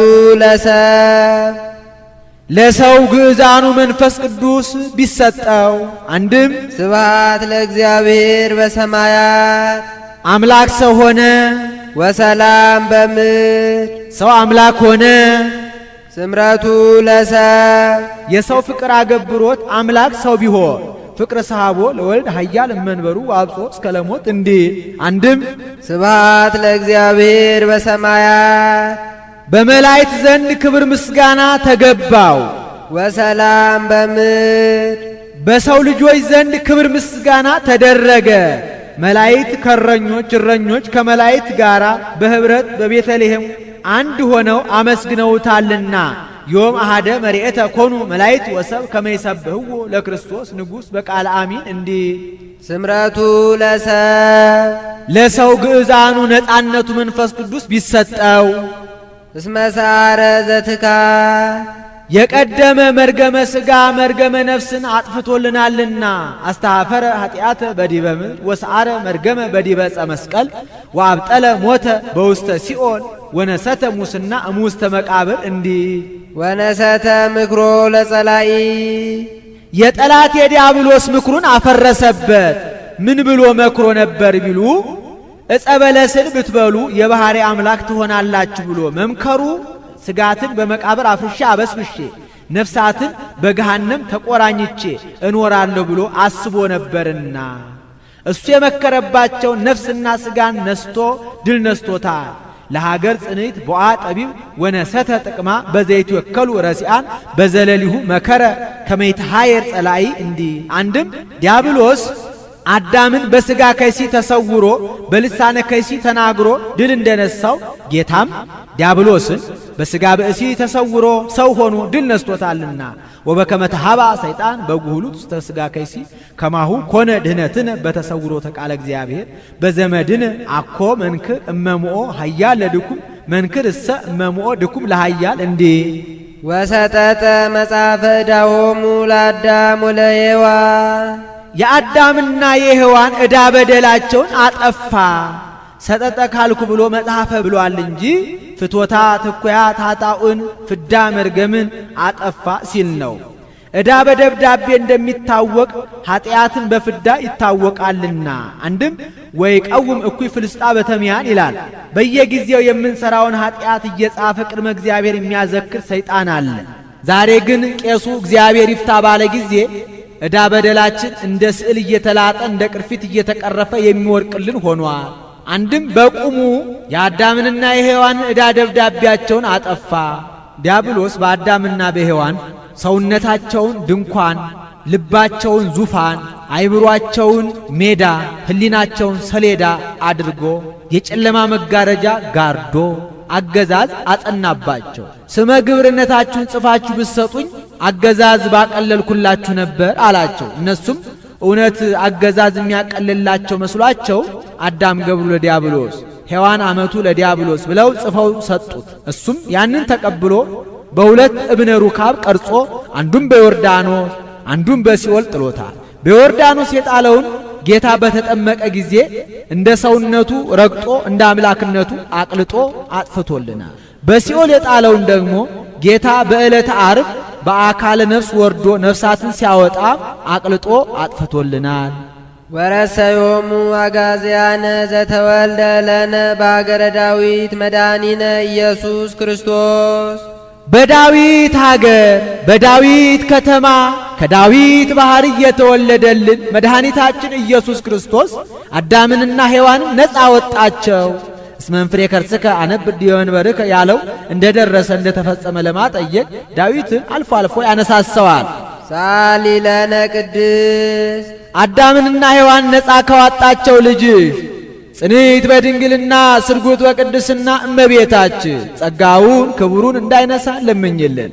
ለሰው ግዕዛኑ መንፈስ ቅዱስ ቢሰጠው አንድም ስብሐት ለእግዚአብሔር በሰማያት አምላክ ሰው ሆነ ወሰላም በምድር ሰው አምላክ ሆነ። ስምረቱ የሰው ፍቅር አገብሮት አምላክ ሰው ቢሆን ፍቅር ሰሃቦ ለወልድ ኃያል እመንበሩ አብጾ እስከ ለሞት እንዲህ አንድም ስብሐት ለእግዚአብሔር በሰማያት በመላእክት ዘንድ ክብር ምስጋና ተገባው ወሰላም በምድር በሰው ልጆች ዘንድ ክብር ምስጋና ተደረገ። መላእክት ከእረኞች እረኞች ከመላእክት ጋር በኅብረት በቤተልሔም አንድ ሆነው አመስግነውታልና ዮም አሃደ መሪኤተ ኮኑ መላእክት ወሰብ ከመ ይሰብሕዎ ለክርስቶስ ንጉሥ በቃለ አሚን እንዲህ ስምረቱ ለሰው ግዕዛኑ ነፃነቱ መንፈስ ቅዱስ ቢሰጠው እስመ ሰዓረ ዘትካት የቀደመ መርገመ ሥጋ መርገመ ነፍስን አጥፍቶልናልና አስተኀፈረ ኃጢአተ በዲበ ምድር ወሰዓረ መርገመ በዲበ ዕፀ መስቀል ወአብጠለ ሞተ በውስተ ሲኦል ወነሰተ ሙስና እሙስተ መቃብር እንዲህ ወነሰተ ምክሮ ለጸላኢ የጠላት የዲያብሎስ ምክሩን አፈረሰበት። ምን ብሎ መክሮ ነበር ቢሉ ዕፀ በለስን ብትበሉ የባሕሪ አምላክ ትሆናላችሁ ብሎ መምከሩ ስጋትን በመቃብር አፍርሼ አበስብሼ ነፍሳትን በገሃነም ተቆራኝቼ እኖራለሁ ብሎ አስቦ ነበርና እሱ የመከረባቸው ነፍስና ስጋን ነስቶ ድል ነስቶታል። ለሀገር ጽንዕት ቦአ ጠቢብ ወነሰተ ጥቅማ በዘይት ወከሉ ረሲአን በዘለሊሁ መከረ ከመይት ሃየር ጸላይ እንዲህ አንድም ዲያብሎስ አዳምን በሥጋ ከይሲ ተሰውሮ በልሳነ ከይሲ ተናግሮ ድል እንደነሳው ጌታም ዲያብሎስን በሥጋ ብእሲ ተሰውሮ ሰው ሆኖ ድል ነስቶታልና ወበከመ ተሃባ ሰይጣን በጉህሉት ውስተ ሥጋ ከይሲ ከማሁ ኮነ ድህነትን በተሰውሮ ተቃለ እግዚአብሔር በዘመድን አኮ መንክር እመምኦ ኃያል ለድኩም መንክር እሰ እመምኦ ድኩም ለኃያል እንዴ ወሰጠጠ መጽሐፈ ዕዳሆሙ ለአዳም ወለሔዋን የአዳምና የሔዋን ዕዳ በደላቸውን አጠፋ። ሰጠጠ ካልኩ ብሎ መጽሐፈ ብሏል እንጂ ፍቶታ ትኩያት ኃጣኡን ፍዳ መርገምን አጠፋ ሲል ነው። ዕዳ በደብዳቤ እንደሚታወቅ ኃጢአትን በፍዳ ይታወቃልና። አንድም ወይ ቀውም እኩይ ፍልስጣ በተሚያን ይላል። በየጊዜው የምንሰራውን ኃጢአት እየጻፈ ቅድመ እግዚአብሔር የሚያዘክር ሰይጣን አለ። ዛሬ ግን ቄሱ እግዚአብሔር ይፍታ ባለ ጊዜ ዕዳ በደላችን እንደ ስዕል እየተላጠ እንደ ቅርፊት እየተቀረፈ የሚወርቅልን ሆኗል። አንድም በቁሙ የአዳምንና የሔዋንን ዕዳ ደብዳቤያቸውን አጠፋ። ዲያብሎስ በአዳምና በሔዋን ሰውነታቸውን ድንኳን፣ ልባቸውን ዙፋን፣ አይምሯቸውን ሜዳ፣ ሕሊናቸውን ሰሌዳ አድርጎ የጨለማ መጋረጃ ጋርዶ አገዛዝ አጸናባቸው። ስመ ግብርነታችሁን ጽፋችሁ ብትሰጡኝ አገዛዝ ባቀለልኩላችሁ ነበር አላቸው። እነሱም እውነት አገዛዝ የሚያቀልላቸው መስሏቸው አዳም ገብሩ ለዲያብሎስ፣ ሔዋን አመቱ ለዲያብሎስ ብለው ጽፈው ሰጡት። እሱም ያንን ተቀብሎ በሁለት እብነ ሩካብ ቀርጾ አንዱም በዮርዳኖስ አንዱም በሲኦል ጥሎታል። በዮርዳኖስ የጣለውን ጌታ በተጠመቀ ጊዜ እንደ ሰውነቱ ረግጦ እንደ አምላክነቱ አቅልጦ አጥፍቶልናል። በሲኦል የጣለውን ደግሞ ጌታ በዕለተ ዓርብ በአካለ ነፍስ ወርዶ ነፍሳትን ሲያወጣ አቅልጦ አጥፍቶልናል። ወረሰዮሙ አጋዝያነ ዘተወልደ ለነ በአገረ ዳዊት መድኃኒነ ኢየሱስ ክርስቶስ በዳዊት ሀገር በዳዊት ከተማ ከዳዊት ባሕር እየተወለደልን መድኃኒታችን ኢየሱስ ክርስቶስ አዳምንና ሔዋንን ነፃ ወጣቸው። እስመ እምፍሬ ከርስከ አነብር ዲወንበርከ ያለው እንደደረሰ እንደተፈጸመ ለማጠየቅ ዳዊትን አልፎ አልፎ ያነሳሰዋል። ሳሊ ለነ ቅድስት አዳምንና ሔዋን ነፃ ከዋጣቸው ልጅሽ ጽኒት በድንግልና ስርጉት በቅድስና እመቤታችን ጸጋውን ክብሩን እንዳይነሳ ለምኝልን።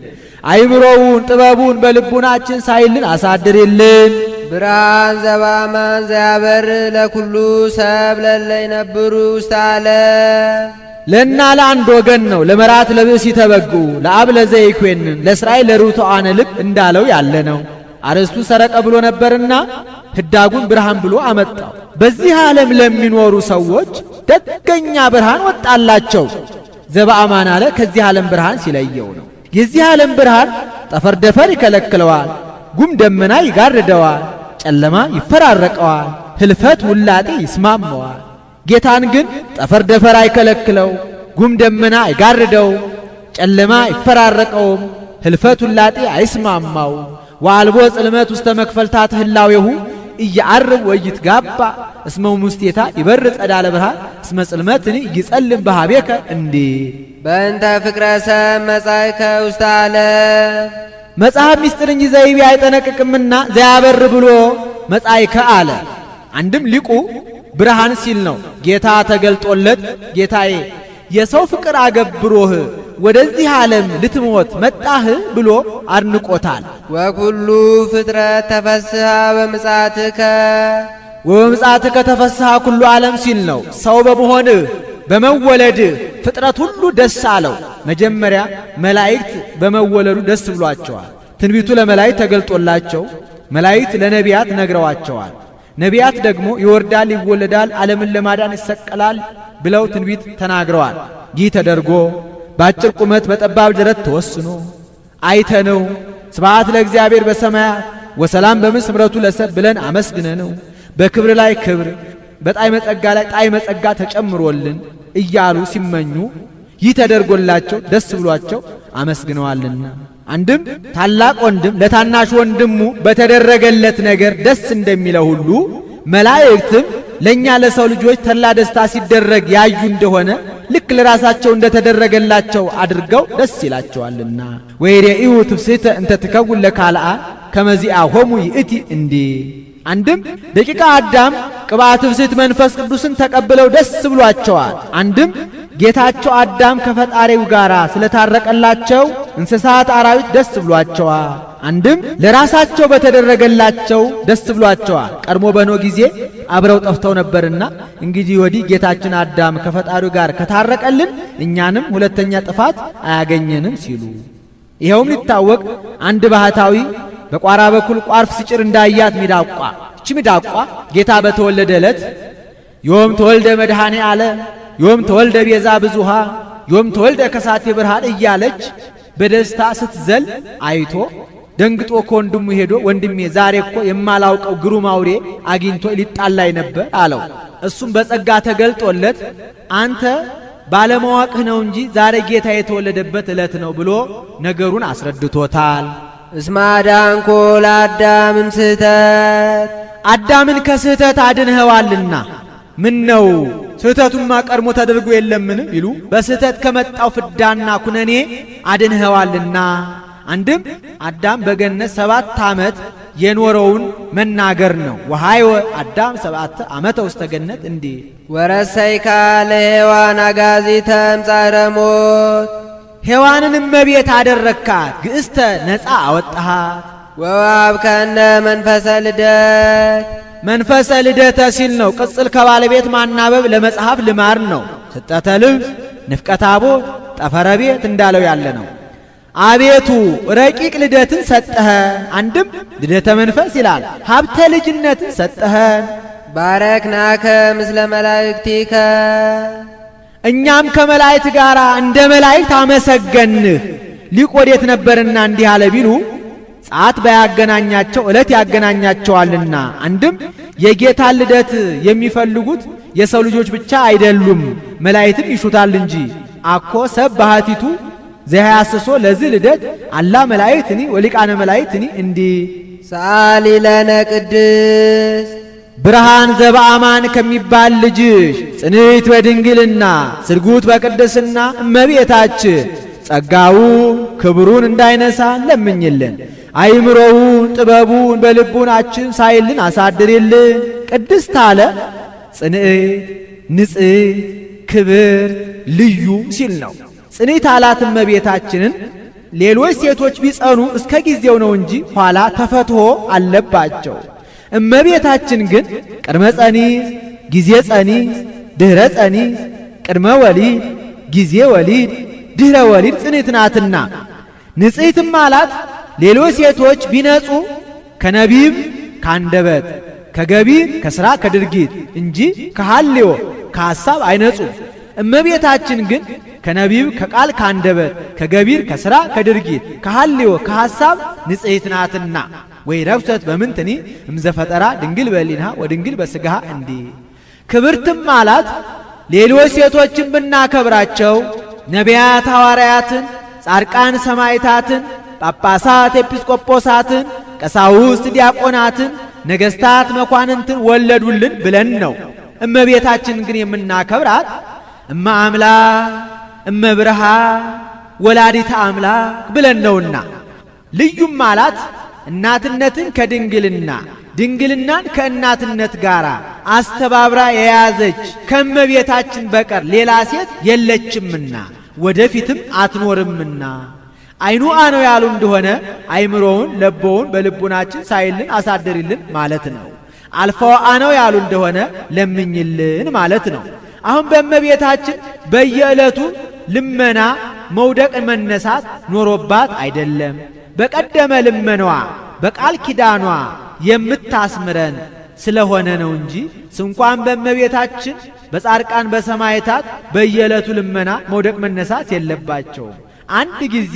አይምሮውን ጥበቡን በልቡናችን ሳይልን አሳድርልን። ብርሃን ዘባማን ዘያበር ለኩሉ ሰብ ለለ ይነብሩ ውስተ ዓለም ለና ለአንድ ወገን ነው። ለመራት ለብእሲ ተበጉ ለአብ ለዘይኮንን ለእስራኤል ለርቱዓነ ልብ እንዳለው ያለ ነው። አርስቱ ሰረቀ ብሎ ነበርና ህዳጉን ብርሃን ብሎ አመጣው። በዚህ ዓለም ለሚኖሩ ሰዎች ደገኛ ብርሃን ወጣላቸው። ዘበአማን አለ ከዚህ ዓለም ብርሃን ሲለየው ነው። የዚህ ዓለም ብርሃን ጠፈር ደፈር ይከለክለዋል፣ ጉም ደመና ይጋርደዋል፣ ጨለማ ይፈራረቀዋል፣ ህልፈት ውላጤ ይስማመዋል። ጌታን ግን ጠፈር ደፈር አይከለክለው፣ ጉም ደመና አይጋርደው፣ ጨለማ ይፈራረቀውም፣ ህልፈት ውላጤ አይስማማው። ወአልቦ ጽልመት ውስተ መክፈልታት ህላዌሁ እያዓርብ ወይትጋባ እስመ ሙስቴታ ይበር ጸዳለ ብርሃን እስመ ጽልመትኒ ይጸልም በሃቤከ እንዴ በእንተ ፍቅረ ሰብ መጻእከ ውስተ ዓለም መጽሐፍ ምስጢር እንጂ ዘይቤ አይጠነቅቅምና ዘያበር ብሎ መጻእከ አለ። አንድም ሊቁ ብርሃን ሲል ነው። ጌታ ተገልጦለት ጌታዬ የሰው ፍቅር አገብሮህ ወደዚህ ዓለም ልትሞት መጣህ ብሎ አድንቆታል። ወኩሉ ፍጥረት ተፈስሐ በምጽአትከ ወበምጽአትከ ተፈስሐ ኩሉ ዓለም ሲል ነው። ሰው በመሆንህ በመወለድህ ፍጥረት ሁሉ ደስ አለው። መጀመሪያ መላእክት በመወለዱ ደስ ብሏቸዋል። ትንቢቱ ለመላእክት ተገልጦላቸው መላእክት ለነቢያት ነግረዋቸዋል። ነቢያት ደግሞ ይወርዳል፣ ይወለዳል፣ ዓለምን ለማዳን ይሰቀላል ብለው ትንቢት ተናግረዋል። ይህ ተደርጎ በአጭር ቁመት በጠባብ ጅረት ተወስኖ አይተነው ስብሐት ለእግዚአብሔር በሰማያት ወሰላም በምድር ስምረቱ ለሰብ ብለን አመስግነነው በክብር ላይ ክብር በጣዕመ ጸጋ ላይ ጣዕመ ጸጋ ተጨምሮልን እያሉ ሲመኙ ይህ ተደርጎላቸው ደስ ብሏቸው አመስግነዋልና። አንድም ታላቅ ወንድም ለታናሽ ወንድሙ በተደረገለት ነገር ደስ እንደሚለው ሁሉ መላእክትም ለኛ ለሰው ልጆች ተላ ደስታ ሲደረግ ያዩ እንደሆነ ልክ ለራሳቸው እንደተደረገላቸው አድርገው ደስ ይላቸዋልና። ወይሬኢሁ ትፍስሕተ እንተ ትከውን ለካልአ ከመዚአሆሙ ይእቲ እንዲ። አንድም ደቂቀ አዳም ቅብአተ ብስት መንፈስ ቅዱስን ተቀብለው ደስ ብሏቸዋል። አንድም ጌታቸው አዳም ከፈጣሪው ጋር ስለታረቀላቸው እንስሳት አራዊት ደስ ብሏቸዋል። አንድም ለራሳቸው በተደረገላቸው ደስ ብሏቸዋል። ቀድሞ በኖህ ጊዜ አብረው ጠፍተው ነበርና እንግዲህ ወዲህ ጌታችን አዳም ከፈጣሪው ጋር ከታረቀልን እኛንም ሁለተኛ ጥፋት አያገኘንም ሲሉ ይኸውም ሊታወቅ አንድ ባህታዊ በቋራ በኩል ቋርፍ ሲጭር እንዳያት ሚዳቋ እቺ ሚዳቋ ጌታ በተወለደ ዕለት ዮም ተወልደ መድኃኔ አለ ዮም ተወልደ ቤዛ ብዙሃ ዮም ተወልደ ከሳቴ ብርሃን እያለች በደስታ ስትዘል አይቶ ደንግጦ ከወንድሙ ሄዶ ወንድሜ ዛሬ እኮ የማላውቀው ግሩም አውሬ አግኝቶ ሊጣላይ ነበር አለው። እሱም በጸጋ ተገልጦለት አንተ ባለማወቅህ ነው እንጂ ዛሬ ጌታ የተወለደበት ዕለት ነው ብሎ ነገሩን አስረድቶታል። እስመ አዳንኮ ለአዳም እምስሕተት አዳምን ከስህተት አድንኸዋልና ምን ነው ስህተቱማ ቀድሞ ተደርጎ የለምን ቢሉ በስህተት ከመጣው ፍዳና ኩነኔ አድንኸዋልና። አንድም አዳም በገነት 7 ዓመት የኖረውን መናገር ነው። ወሃይወ አዳም 7 ዓመተ ውስተ ገነት እንዲ ወረሰይካ ለሔዋን አጋዚተ እምጻዕረ ሞት ሔዋንን እመቤት አደረካት ግእስተ ነፃ አወጣሃት። ወወሀብከነ መንፈሰ ልደት መንፈሰ ልደተ ሲል ነው። ቅጽል ከባለቤት ማናበብ ለመጽሐፍ ልማር ነው። ስጠተ ልብስ ንፍቀ ታቦት ጠፈረ ቤት እንዳለው ያለ ነው። አቤቱ ረቂቅ ልደትን ሰጠኸ። አንድም ልደተ መንፈስ ይላል። ሀብተ ልጅነትን ሰጠኸን። ባረክናከ ምስለ መላእክቲከ እኛም ከመላእክት ጋር እንደ መላእክት አመሰገንህ። ሊቅ ወዴት ነበርና እንዲህ አለ ቢሉ ጸአት ባያገናኛቸው ዕለት ያገናኛቸዋልና። አንድም የጌታን ልደት የሚፈልጉት የሰው ልጆች ብቻ አይደሉም መላእክትም ይሹታል እንጂ አኮ ሰብ ባህቲቱ ዘያስሶ ለዚህ ልደት አላ መላእክትኒ ወሊቃነ መላእክትኒ እንዲ ሰአሊ ለነ ቅድስት ብርሃን ዘበአማን ከሚባል ልጅሽ ጽንዕት በድንግልና ስርጉት በቅድስና እመቤታችን ጸጋውን ክብሩን እንዳይነሳ ለምኝልን። አይምሮውን ጥበቡን በልቡናችን ሳይልን አሳድርልን። ቅድስት አለ ጽንዕት ንጽሕት ክብር ልዩ ሲል ነው። ጽንዕት አላት እመቤታችንን። ሌሎች ሴቶች ቢጸኑ እስከ ጊዜው ነው እንጂ ኋላ ተፈትሖ አለባቸው። እመቤታችን ግን ቅድመ ጸኒስ ጊዜ ጸኒስ ድህረ ጸኒስ ቅድመ ወሊድ ጊዜ ወሊድ ድህረ ወሊድ ጽንዕት ናትና። ንጽሕትም አላት ሌሎች ሴቶች ቢነጹ ከነቢብ ካንደበት ከገቢር ከሥራ ከድርጊት እንጂ ከሐልዮ ከሐሳብ አይነጹም። እመቤታችን ግን ከነቢብ ከቃል ካንደበት ከገቢር ከሥራ ከድርጊት ከሐልዮ ከሐሳብ ንጽሕት ናትና። ወይ ረብሰት በምንትኒ እምዘፈጠራ ድንግል በሊንሃ ወድንግል በሥጋሃ እንዲ ክብርትም አላት ሌሎች ሴቶችን ብናከብራቸው ነቢያት ሐዋርያትን ጻድቃን ሰማዕታትን ጳጳሳት ኤጲስቆጶሳትን ቀሳውስት ዲያቆናትን ነገሥታት መኳንንትን ወለዱልን ብለን ነው። እመቤታችን ግን የምናከብራት እመ አምላክ እመ ብርሃን ወላዲተ አምላክ ብለን ነውና። ልዩም አላት እናትነትን ከድንግልና ድንግልናን ከእናትነት ጋር አስተባብራ የያዘች ከእመቤታችን በቀር ሌላ ሴት የለችምና ወደፊትም አትኖርምና። አይኑ አነው ያሉ እንደሆነ አይምሮውን ለቦውን በልቡናችን ሳይልን አሳድርልን ማለት ነው። አልፋው አነው ያሉ እንደሆነ ለምኝልን ማለት ነው። አሁን በእመቤታችን በየዕለቱ ልመና መውደቅ መነሳት ኖሮባት አይደለም። በቀደመ ልመናዋ በቃል ኪዳኗ የምታስምረን ስለሆነ ነው እንጂ ስንኳን በእመቤታችን በጻድቃን በሰማዕታት በየዕለቱ ልመና መውደቅ መነሳት የለባቸውም። አንድ ጊዜ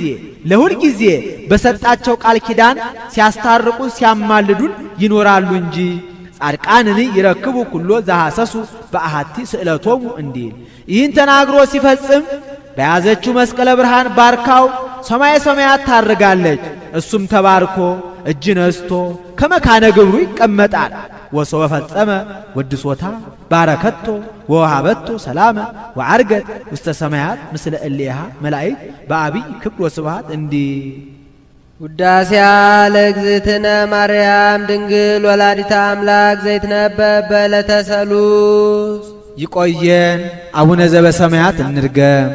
ለሁል ጊዜ በሰጣቸው ቃል ኪዳን ሲያስታርቁ ሲያማልዱን ይኖራሉ እንጂ ጻድቃንን ይረክቡ ኩሎ ዘሐሰሱ በአሐቲ ስእለቶሙ እንዲል ይህን ተናግሮ ሲፈጽም በያዘችው መስቀለ ብርሃን ባርካው ሰማየ ሰማያት ታርጋለች። እሱም ተባርኮ እጅ ነስቶ ከመካነ ግብሩ ይቀመጣል። ወሶበ ፈጸመ ወድሶታ ባረከቶ ወወሃበቶ ሰላመ ወዐርገት ውስተ ሰማያት ምስለ እሌሃ መላእክት በአቢይ ክብር ወስብሐት እንዲ ውዳሴያ ለእግዝእትነ ማርያም ድንግል ወላዲተ አምላክ ዘይትነበብ በዕለተ ሰሉስ። ይቆየን። አቡነ ዘበሰማያት እንድገም።